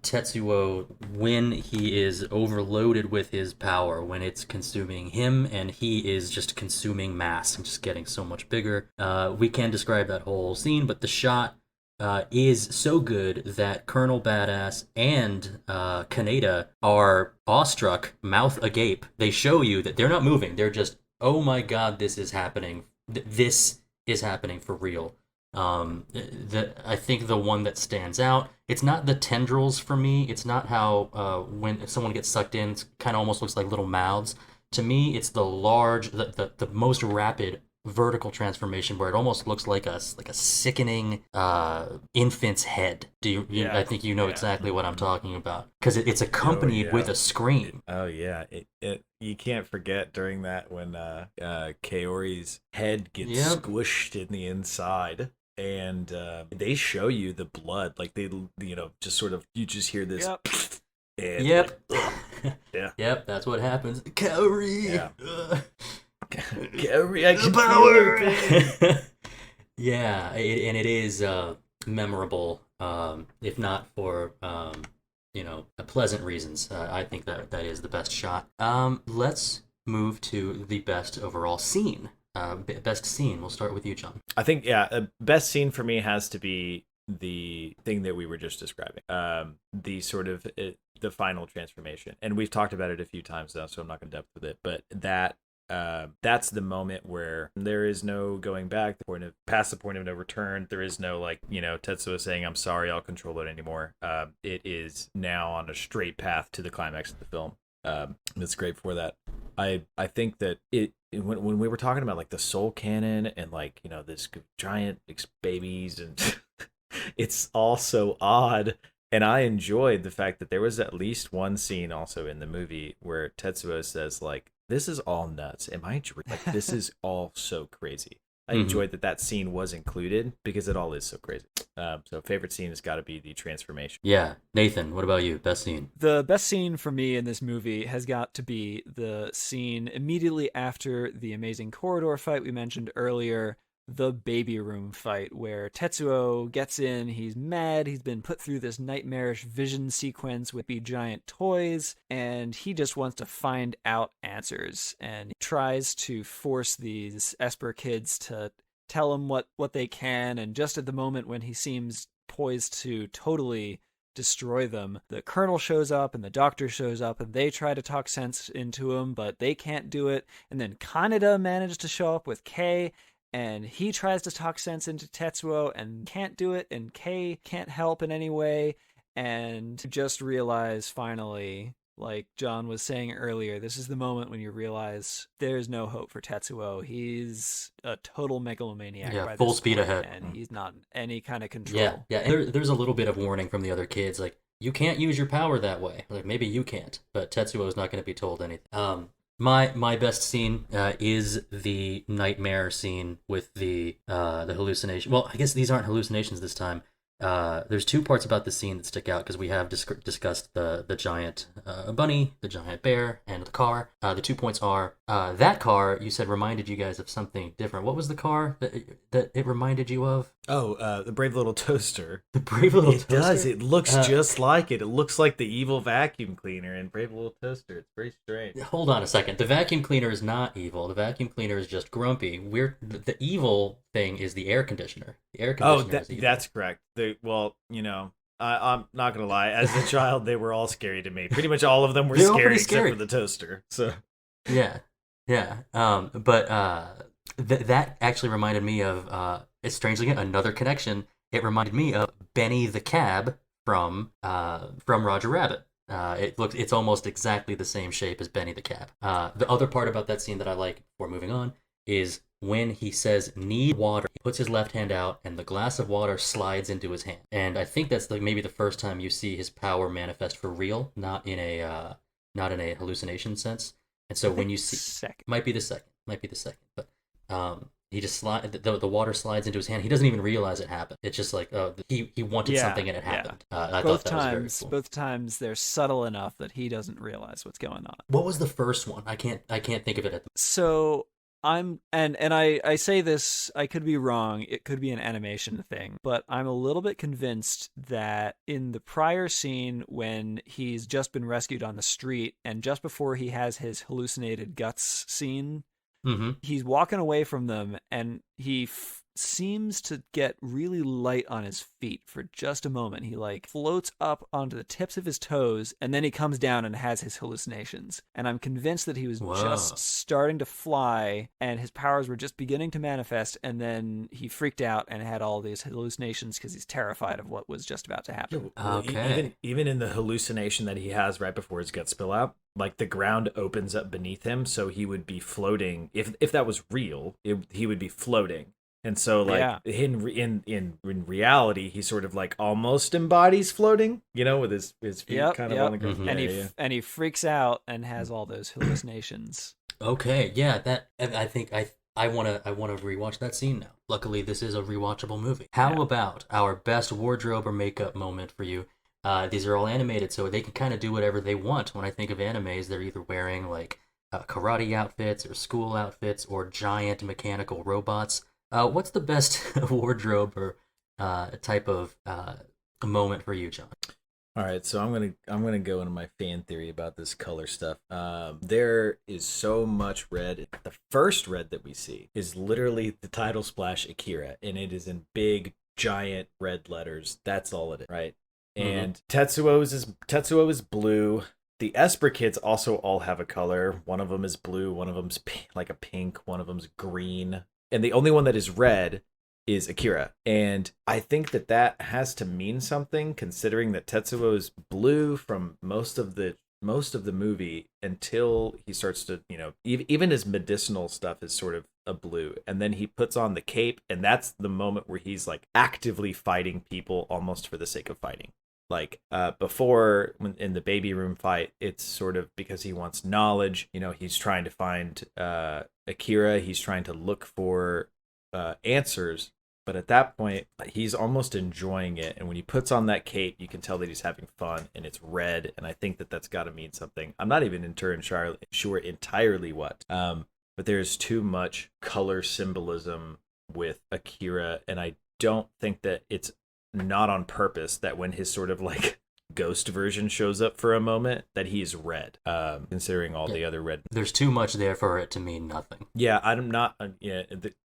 Tetsuo, when he is overloaded with his power, when it's consuming him and he is just consuming mass and just getting so much bigger, we can describe that whole scene, but the shot is so good that Colonel Badass and Kaneda are awestruck, mouth agape. They show you that they're not moving. They're just, oh my god, this is happening. This is happening for real. I think the one that stands out, it's not the tendrils for me. It's not how when someone gets sucked in, it kind of almost looks like little mouths. To me, it's the large, the most rapid vertical transformation where it almost looks like a sickening infant's head. I think you know exactly what I'm talking about, because it's accompanied with a scream. You can't forget during that when Kaori's head gets squished in the inside, and they show you the blood, like they, just sort of, you just hear this. And Yep, that's what happens. Kaori. Yeah. Kaori, I can power. Yeah, and it is memorable, if not for pleasant reasons. I think that is the best shot. Let's move to the best overall scene. Best scene. We'll start with you, John. I think best scene for me has to be the thing that we were just describing. The sort of the final transformation, and we've talked about it a few times now, so I'm not going to depth with it. But that's the moment where there is no going back, past the point of no return. There is no Tetsuo saying, "I'm sorry, I'll control it" anymore. It is now on a straight path to the climax of the film. It's great for that. I think that when we were talking about like the soul cannon and this giant babies, and it's all so odd. And I enjoyed the fact that there was at least one scene also in the movie where Tetsuo says, "This is all nuts. Am I dreaming? This is all so crazy." I enjoyed that scene was included because it all is so crazy. So favorite scene has got to be the transformation. Yeah. Nathan, what about you? Best scene? The best scene for me in this movie has got to be the scene immediately after the amazing corridor fight we mentioned earlier. The baby room fight where Tetsuo gets in, he's mad, he's been put through this nightmarish vision sequence with the giant toys, and he just wants to find out answers, and he tries to force these Esper kids to tell him what they can, and just at the moment when he seems poised to totally destroy them, the colonel shows up and the doctor shows up, and they try to talk sense into him, but they can't do it, and then Kaneda managed to show up with Kei, and he tries to talk sense into Tetsuo and can't do it, and Kei can't help in any way, and just realize finally, like John was saying earlier, this is the moment when you realize there's no hope for Tetsuo. He's a total megalomaniac by full this speed point, ahead. and he's not in any kind of control. Yeah. There's a little bit of warning from the other kids, like, you can't use your power that way. Like, maybe you can't, but Tetsuo is not going to be told anything. My best scene is the nightmare scene with the hallucination. Well, I guess these aren't hallucinations this time. There's two parts about the scene that stick out because we have discussed the giant bunny, the giant bear, and the car. The 2 points are that car you said reminded you guys of something different. What was the car that it reminded you of? Oh, the Brave Little Toaster. The Brave Little Toaster? It does. It looks just like it. It looks like the evil vacuum cleaner in Brave Little Toaster. It's very strange. Hold on a second. The vacuum cleaner is not evil. The vacuum cleaner is just grumpy. The evil thing is the air conditioner. The air conditioner is evil. That's correct. I'm not going to lie. As a child, they were all scary to me. Pretty much all of them were scary except for the toaster. So Yeah. But that actually reminded me of, it's strangely another connection. It reminded me of Benny the Cab from Roger Rabbit. It's almost exactly the same shape as Benny the Cat. The other part about that scene that I like, before moving on, is when he says "need water," he puts his left hand out and the glass of water slides into his hand. And I think that's maybe the first time you see his power manifest for real, not in a hallucination sense. And so when you see, might be the second, but he just the water slides into his hand. He doesn't even realize it happened. It's just like he wanted something and it happened. I thought that was very cool. Both times they're subtle enough that he doesn't realize what's going on. What was the first one? I can't think of it. So I say this, I could be wrong, it could be an animation thing, but I'm a little bit convinced that in the prior scene when he's just been rescued on the street and just before he has his hallucinated guts scene, he's walking away from them and he seems to get really light on his feet for just a moment. He floats up onto the tips of his toes and then he comes down and has his hallucinations. And I'm convinced that he was just starting to fly and his powers were just beginning to manifest, and then he freaked out and had all these hallucinations because he's terrified of what was just about to happen. Okay. Even in the hallucination that he has right before his guts spill out, the ground opens up beneath him, so he would be floating. If that was real, he would be floating. And so, in reality, he sort of almost embodies floating, with his feet kind of on the ground. And he freaks out and has all those hallucinations. Okay, yeah, that I think I want to rewatch that scene now. Luckily, this is a rewatchable movie. How about our best wardrobe or makeup moment for you? These are all animated, so they can kind of do whatever they want. When I think of animes, they're either wearing karate outfits or school outfits or giant mechanical robots. What's the best wardrobe or type of moment for you, John? All right, so I'm gonna go into my fan theory about this color stuff. There is so much red. The first red that we see is literally the title splash Akira, and it is in big giant red letters. That's all it is, right? And Tetsuo is blue. The Esper kids also all have a color. One of them is blue. One of them's like a pink. One of them's green. And the only one that is red is Akira. And I think that has to mean something, considering that Tetsuo is blue from most of the movie until he starts to, even his medicinal stuff is sort of a blue. And then he puts on the cape, and that's the moment where he's actively fighting people almost for the sake of fighting. Before, in the baby room fight, it's sort of because he wants knowledge. He's trying to find Akira. He's trying to look for answers. But at that point, he's almost enjoying it. And when he puts on that cape, you can tell that he's having fun, and it's red. And I think that's got to mean something. I'm not even sure entirely what. But there's too much color symbolism with Akira, and I don't think that it's not on purpose that when his sort of ghost version shows up for a moment that he's red, considering all the other red. There's too much there for it to mean nothing. Yeah, I'm not.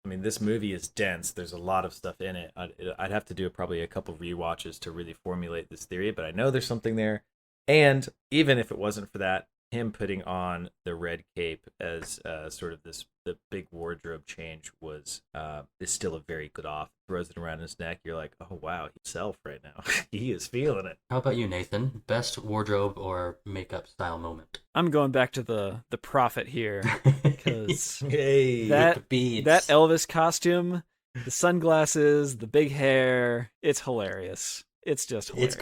This movie is dense. There's a lot of stuff in it. I'd have to do probably a couple rewatches to really formulate this theory, but I know there's something there. And even if it wasn't for that, him putting on the red cape as sort of the big wardrobe change is still a very good off. Throws it around his neck. You're like, oh wow, he's self right now. He is feeling it. How about you, Nathan? Best wardrobe or makeup style moment? I'm going back to the prophet here because hey, that Elvis costume, the sunglasses, the big hair, it's hilarious. It's just hilarious. It's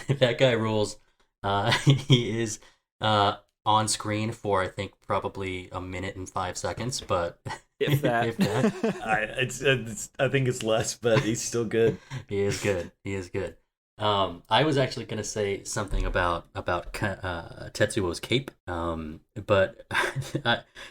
great. That guy rules. He is on screen for I think probably a minute and 5 seconds, but if that. I think it's less, but he's still good. He is good. I was actually gonna say something about Tetsuo's cape, but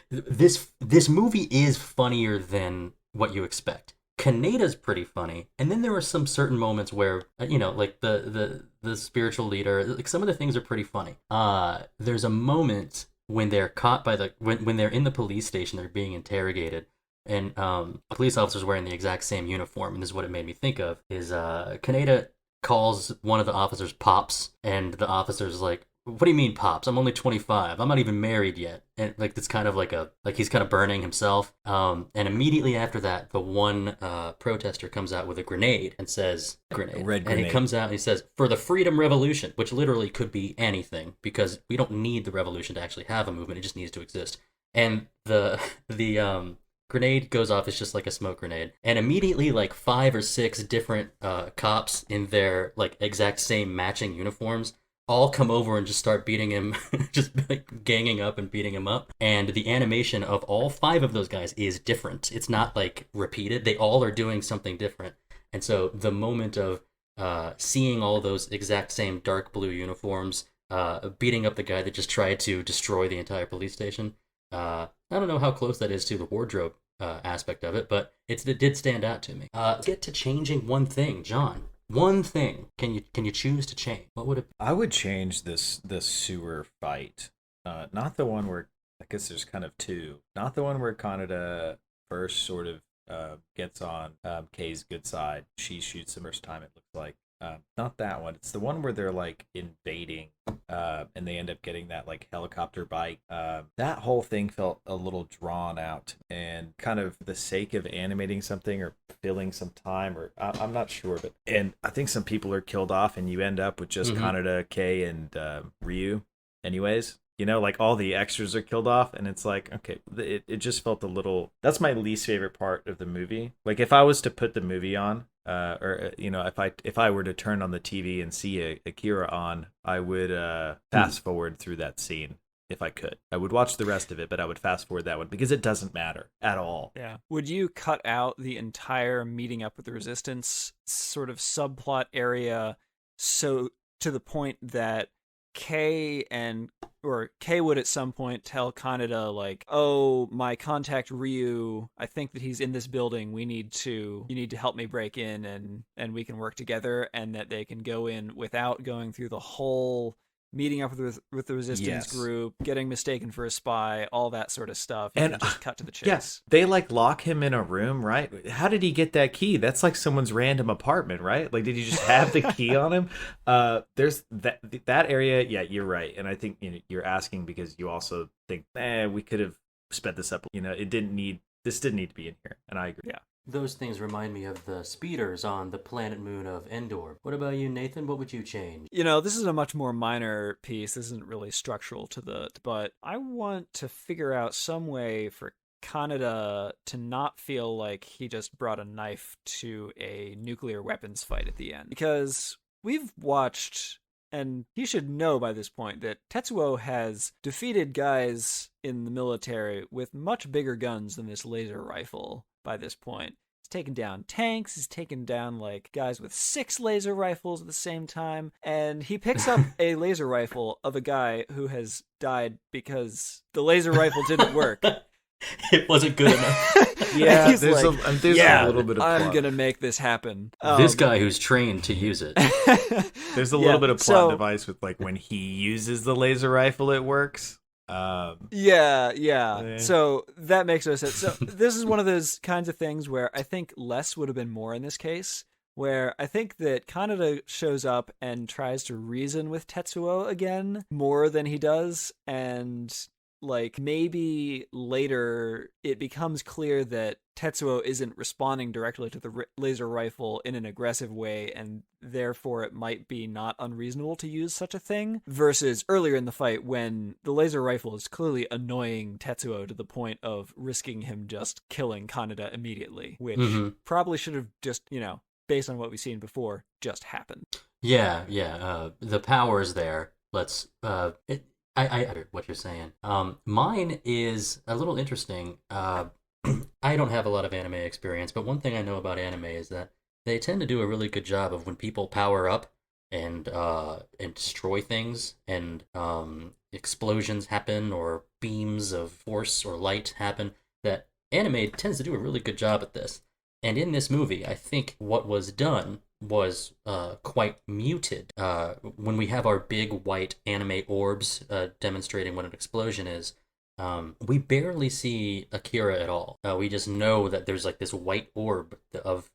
this movie is funnier than what you expect. Kaneda's pretty funny, and then there were some certain moments where the spiritual leader, some of the things are pretty funny. There's a moment when they're caught by when they're in the police station, they're being interrogated, and a police officer's wearing the exact same uniform, and this is what it made me think of, is Kaneda calls one of the officers Pops, and the officer's like, what do you mean, Pops? I'm only 25. I'm not even married yet. And like it's kind of like he's kind of burning himself. And immediately after that, the one protester comes out with a grenade and says, "Grenade." A red grenade. And he comes out and he says, "For the freedom revolution," which literally could be anything because we don't need the revolution to actually have a movement. It just needs to exist. And the grenade goes off. It's just like a smoke grenade, and immediately like 5 or 6 different cops in their like exact same matching uniforms all come over and just start beating him, just like ganging up and beating him up. And the animation of all 5 of those guys is different. It's not like repeated. They all are doing something different. And so the moment of seeing all those exact same dark blue uniforms beating up the guy that just tried to destroy the entire police station. I don't know how close that is to the wardrobe aspect of it, but it did stand out to me. Get to changing one thing, John. One thing. Can you choose to change? What would it be? I would change this sewer fight. Not the one where, I guess there's kind of 2. Not the one where Kaneda first sort of gets on Kei's good side. She shoots the first time, it looks like. Not that one. It's the one where they're like invading and they end up getting that like helicopter bite. That whole thing felt a little drawn out and kind of for the sake of animating something or filling some time, or I'm not sure, but and I think some people are killed off and you end up with just Kaneda, Kei, and Ryu anyways. You know, like all the extras are killed off, and it's like, okay, it just felt a little. That's my least favorite part of the movie. Like, if I was to put the movie on, or you know, if I were to turn on the TV and see Akira on, I would fast forward through that scene if I could. I would watch the rest of it, but I would fast forward that one because it doesn't matter at all. Yeah. Would you cut out the entire meeting up with the Resistance sort of subplot area, so to the point that Kei would at some point tell Kaneda, like, "Oh, my contact Ryu, I think that he's in this building. You need to help me break in and we can work together," and that they can go in without going through the whole meeting up with the Resistance group, getting mistaken for a spy, all that sort of stuff. You can just cut to the chase. Yes, they like lock him in a room, right? How did he get that key? That's like someone's random apartment, right? Like, did you just have the key on him? There's that area. Yeah, you're right, and I think you're asking because you also think, we could have sped this up. This didn't need to be in here, and I agree. Yeah. Those things remind me of the speeders on the planet moon of Endor. What about you, Nathan? What would you change? This is a much more minor piece. This isn't really structural but I want to figure out some way for Kaneda to not feel like he just brought a knife to a nuclear weapons fight at the end. Because we've watched, and he should know by this point, that Tetsuo has defeated guys in the military with much bigger guns than this laser rifle. By this point, he's taken down tanks, he's taken down like guys with 6 laser rifles at the same time, and he picks up a laser rifle of a guy who has died because the laser rifle didn't work. It wasn't good enough. Yeah, there's a little bit of plot. I'm gonna make this happen. This guy who's trained to use it. There's a little bit of plot device with like when he uses the laser rifle, it works. Yeah. So that makes no sense. So this is one of those kinds of things where I think less would have been more in this case, where I think that Kaneda shows up and tries to reason with Tetsuo again more than he does, and like maybe later it becomes clear that Tetsuo isn't responding directly to the laser rifle in an aggressive way, and therefore it might be not unreasonable to use such a thing, versus earlier in the fight when the laser rifle is clearly annoying Tetsuo to the point of risking him just killing Kaneda immediately, which probably should have just, based on what we've seen before, just happened. Yeah. The power's there. Let's I what you're saying. Mine is a little interesting. I don't have a lot of anime experience, but one thing I know about anime is that they tend to do a really good job of when people power up and destroy things, and explosions happen or beams of force or light happen, that anime tends to do a really good job at this. And in this movie, I think what was done was quite muted. When we have our big white anime orbs demonstrating what an explosion is, we barely see Akira at all. We just know that there's like this white orb of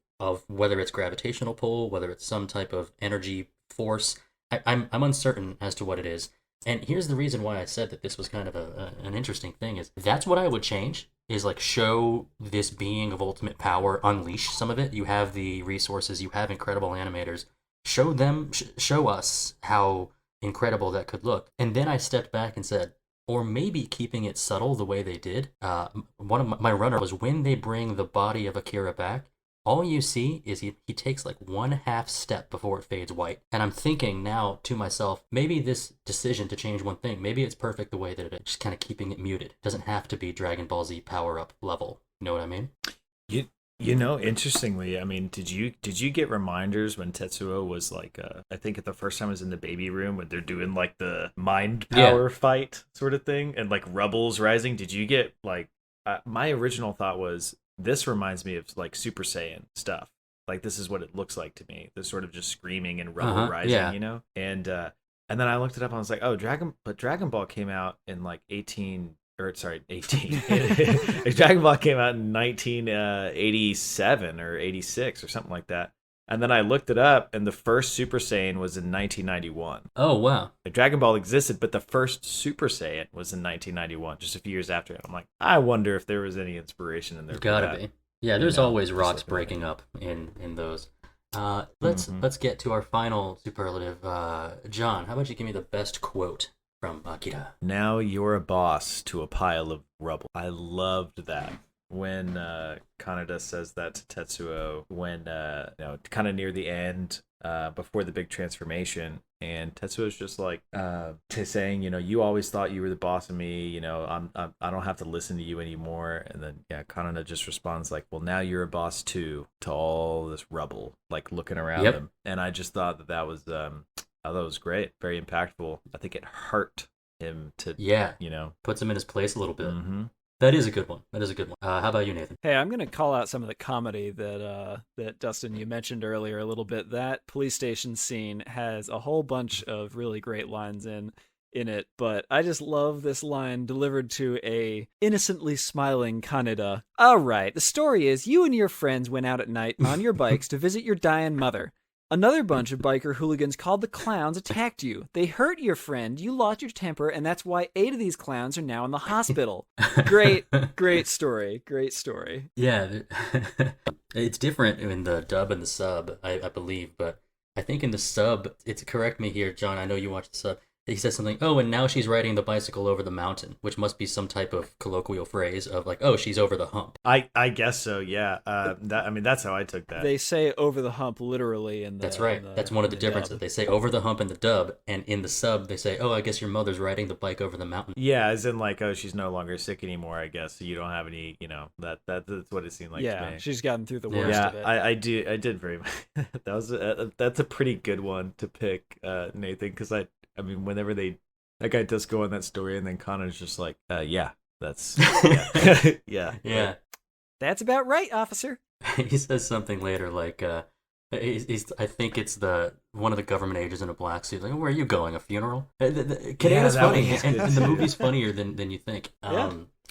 whether it's gravitational pull, whether it's some type of energy force. I'm uncertain as to what it is. And here's the reason why I said that this was kind of an interesting thing is that's what I would change is like show this being of ultimate power, unleash some of it. You have the resources, you have incredible animators. Show them, show us how incredible that could look. And then I stepped back and said, or maybe keeping it subtle the way they did. One of my runner was when they bring the body of Akira back, all you see is he takes like 1/2 step before it fades white. And I'm thinking now to myself, maybe this decision to change one thing, maybe it's perfect the way that it is, just kind of keeping it muted. It doesn't have to be Dragon Ball Z power-up level. You know what I mean? You know, interestingly, I mean, did you get reminders when Tetsuo was like, I think the first time I was in the baby room when they're doing like the mind power fight sort of thing and like rubble's rising? Did you get like, my original thought was, this reminds me of like Super Saiyan stuff. Like this is what it looks like to me. They're sort of just screaming and rubble rising, you know? And then I looked it up and I was like, oh, Dragon Ball came out in like 18. Dragon Ball came out in 1987 or 86 or something like that. And then I looked it up, and the first Super Saiyan was in 1991. Oh, wow. Dragon Ball existed, but the first Super Saiyan was in 1991, just a few years after it. I'm like, I wonder if there was any inspiration in there. Gotta be. Yeah, there's always rocks breaking up in those. Let's get to our final superlative. John, how about you give me the best quote from Akira? Now you're a boss to a pile of rubble. I loved that. When Kaneda says that to Tetsuo, when kind of near the end, before the big transformation, and Tetsuo's just like saying, you always thought you were the boss of me, I don't have to listen to you anymore. And then Kaneda just responds like, well, now you're a boss too, to all this rubble, like looking around them. And I just thought that was I thought it was great, very impactful. I think it hurt him to puts him in his place a little bit. Mm-hmm. That is a good one. How about you, Nathan? Hey, I'm going to call out some of the comedy that Dustin, you mentioned earlier a little bit. That police station scene has a whole bunch of really great lines in it, but I just love this line delivered to a innocently smiling Kaneda. All right, the story is you and your friends went out at night on your bikes to visit your dying mother. Another bunch of biker hooligans called the Clowns attacked you. They hurt your friend, you lost your temper, and that's why 8 of these clowns are now in the hospital. Great story. Great story. Yeah, it's different in the dub and the sub, I believe, but I think in the sub, correct me here, John, I know you watched the sub, he says something, and now she's riding the bicycle over the mountain, which must be some type of colloquial phrase of like, she's over the hump. I guess so, yeah. That's how I took that. They say over the hump literally in the That's right. That's one of the differences. They say over the hump in the dub, and in the sub they say, I guess your mother's riding the bike over the mountain. Yeah, as in like, she's no longer sick anymore, I guess. So you don't have any, that's what it seemed like to me. She's gotten through the worst of it. I did very much. That's a pretty good one to pick, Nathan, because I mean, whenever that guy does go on that story, and then Connor's just like, that's, yeah. That's about right, officer. He says something later like, I think it's one of the government agents in a black suit. Like, where are you going? A funeral? Kaneda's funny, and the movie's funnier than you think.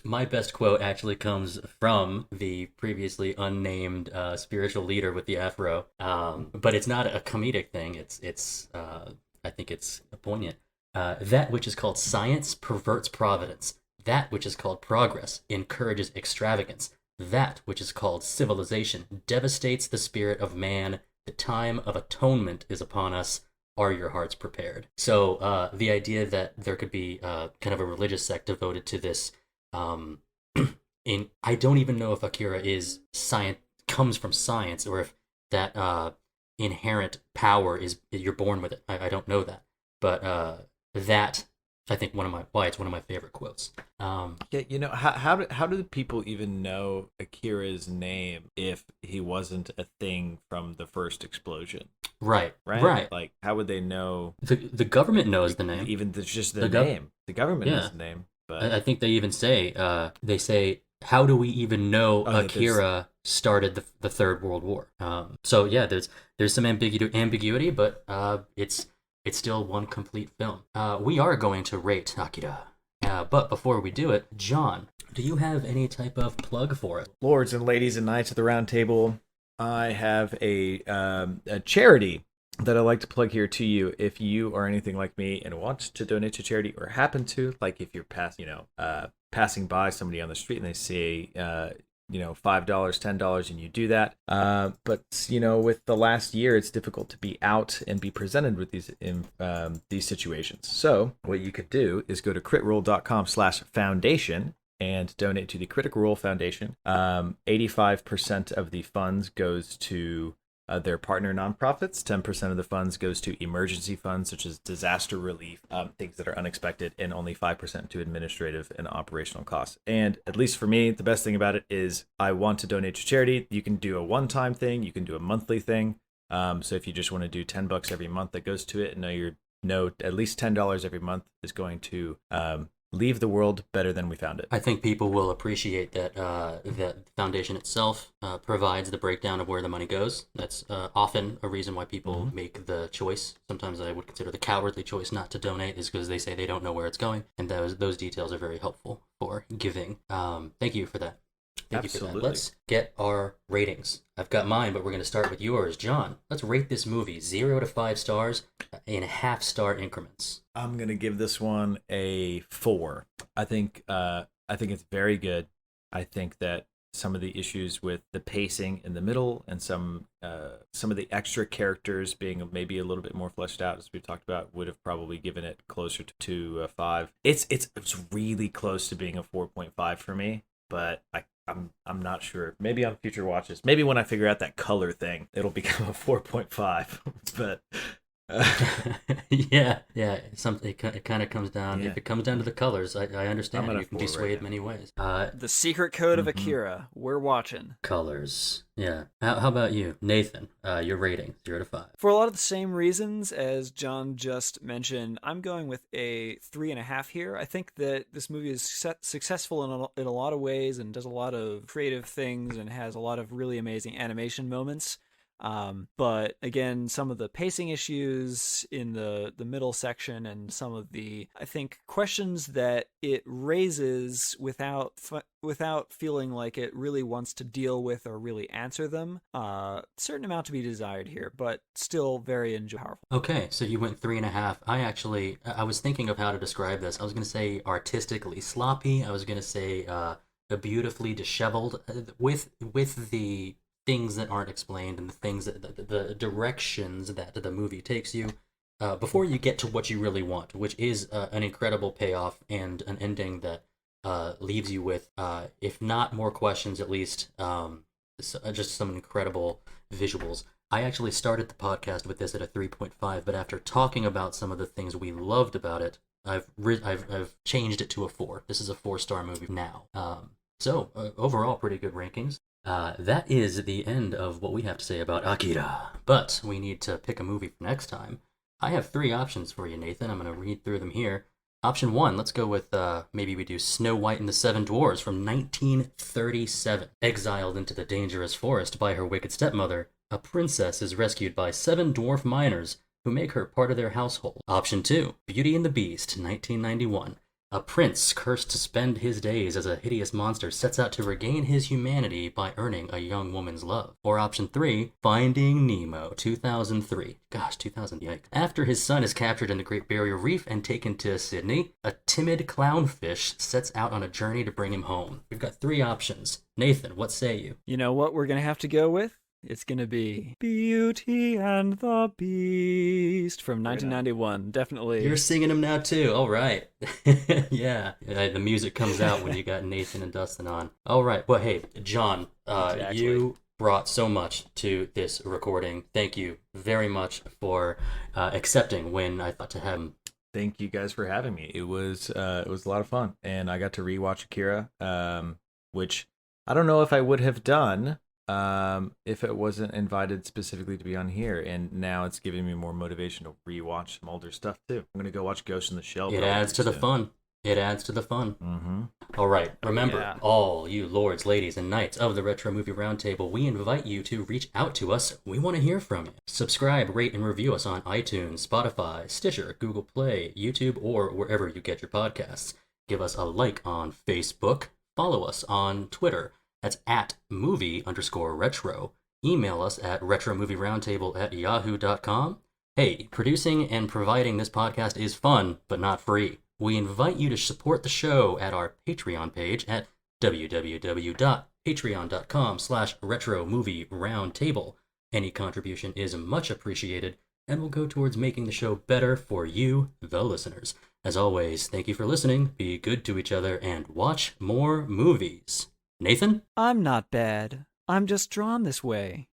My best quote actually comes from the previously unnamed spiritual leader with the afro, but it's not a comedic thing. It's I think it's poignant. That which is called science perverts providence. That which is called progress encourages extravagance. That which is called civilization devastates the spirit of man. The time of atonement is upon us. Are your hearts prepared? So the idea that there could be kind of a religious sect devoted to this, I don't even know if Akira is comes from science, or if that inherent power is you're born with it. I don't know that, but that I think it's one of my favorite quotes. How do people even know Akira's name if he wasn't a thing from the first explosion? Right. Like, how would they know? The government knows the name. Even just the name. The government knows the name. But I think they even say how do we even know Akira started the Third World War? So yeah, there's some ambiguity, but it's still one complete film. We are going to rate Akira, but before we do it, John, do you have any type of plug for it? Lords and ladies and knights of the round table, I have a charity that I like to plug here to you. If you are anything like me and want to donate to charity, or happen to, like if you're passing by somebody on the street and they say, $5, $10, and you do that. But with the last year, it's difficult to be out and be presented with these situations. So what you could do is go to critroll.com/foundation and donate to the Critical Role Foundation. 85% of the funds goes to their partner nonprofits. 10% of the funds goes to emergency funds, such as disaster relief, things that are unexpected, and only 5% to administrative and operational costs. And at least for me, the best thing about it is I want to donate to charity. You can do a one-time thing. You can do a monthly thing. So if you just want to do $10 every month that goes to it, and at least $10 every month is going to leave the world better than we found it. I think people will appreciate that that the foundation itself provides the breakdown of where the money goes. That's often a reason why people make the choice. Sometimes I would consider the cowardly choice not to donate is because they say they don't know where it's going, and those details are very helpful for giving. Thank you for that. Thank you for that. Let's get our ratings. I've got mine, but we're going to start with yours. John, let's rate this movie 0 to 5 stars in half-star increments. I'm going to give this one a 4. I think it's very good. I think that some of the issues with the pacing in the middle and some of the extra characters being maybe a little bit more fleshed out, as we've talked about, would have probably given it closer to 5. It's really close to being a 4.5 for me, but I'm not sure. Maybe on future watches. Maybe when I figure out that color thing, it'll become a 4.5. But yeah. It kind of comes down. Yeah. If it comes down to the colors, I understand. You can be swayed many ways. The secret code of Akira. We're watching. Colors. Yeah. How about you, Nathan? Your rating 0 to 5. For a lot of the same reasons as John just mentioned, I'm going with a 3.5 here. I think that this movie is successful in a lot of ways and does a lot of creative things and has a lot of really amazing animation moments. But again, some of the pacing issues in the middle section and some of the, I think, questions that it raises without feeling like it really wants to deal with or really answer them. Certain amount to be desired here, but still very powerful. Okay, so you went 3.5. I was thinking of how to describe this. I was going to say artistically sloppy. I was going to say beautifully disheveled with the things that aren't explained and the things that the directions that the movie takes you before you get to what you really want, which is an incredible payoff and an ending that leaves you with, if not more questions, at least just some incredible visuals. I actually started the podcast with this at a 3.5, but after talking about some of the things we loved about it, I've changed it to a 4. This is a 4-star movie now. So overall, pretty good rankings. That is the end of what we have to say about Akira, but we need to pick a movie for next time. I have 3 options for you, Nathan. I'm going to read through them here. Option 1, let's go with, maybe we do Snow White and the Seven Dwarfs from 1937. Exiled into the dangerous forest by her wicked stepmother, a princess is rescued by 7 dwarf miners who make her part of their household. Option 2, Beauty and the Beast, 1991. A prince cursed to spend his days as a hideous monster sets out to regain his humanity by earning a young woman's love. Or option 3, Finding Nemo, 2003. Gosh, 2000, yikes. After his son is captured in the Great Barrier Reef and taken to Sydney, a timid clownfish sets out on a journey to bring him home. We've got 3 options. Nathan, what say you? You know what we're going to have to go with? It's going to be Beauty and the Beast from 1991. Definitely. You're singing them now, too. All right. Yeah. The music comes out when you got Nathan and Dustin on. All right. Well, hey, John, exactly. You brought so much to this recording. Thank you very much for accepting when I thought to have him. Thank you guys for having me. It was a lot of fun, and I got to rewatch Akira, which I don't know if I would have done if it wasn't invited specifically to be on here, and now it's giving me more motivation to rewatch some older stuff too. I'm gonna go watch Ghost in the Shell. It adds to the fun. It adds to the fun. Mm-hmm. All right. Remember, all you lords, ladies, and knights of the Retro Movie Roundtable, we invite you to reach out to us. We want to hear from you. Subscribe, rate, and review us on iTunes, Spotify, Stitcher, Google Play, YouTube, or wherever you get your podcasts. Give us a like on Facebook. Follow us on Twitter. That's @movie_retro. Email us at retromovieroundtable@yahoo.com. Hey, producing and providing this podcast is fun, but not free. We invite you to support the show at our Patreon page at www.patreon.com/Retro Movie Roundtable. Any contribution is much appreciated and will go towards making the show better for you, the listeners. As always, thank you for listening, be good to each other, and watch more movies. Nathan? I'm not bad. I'm just drawn this way.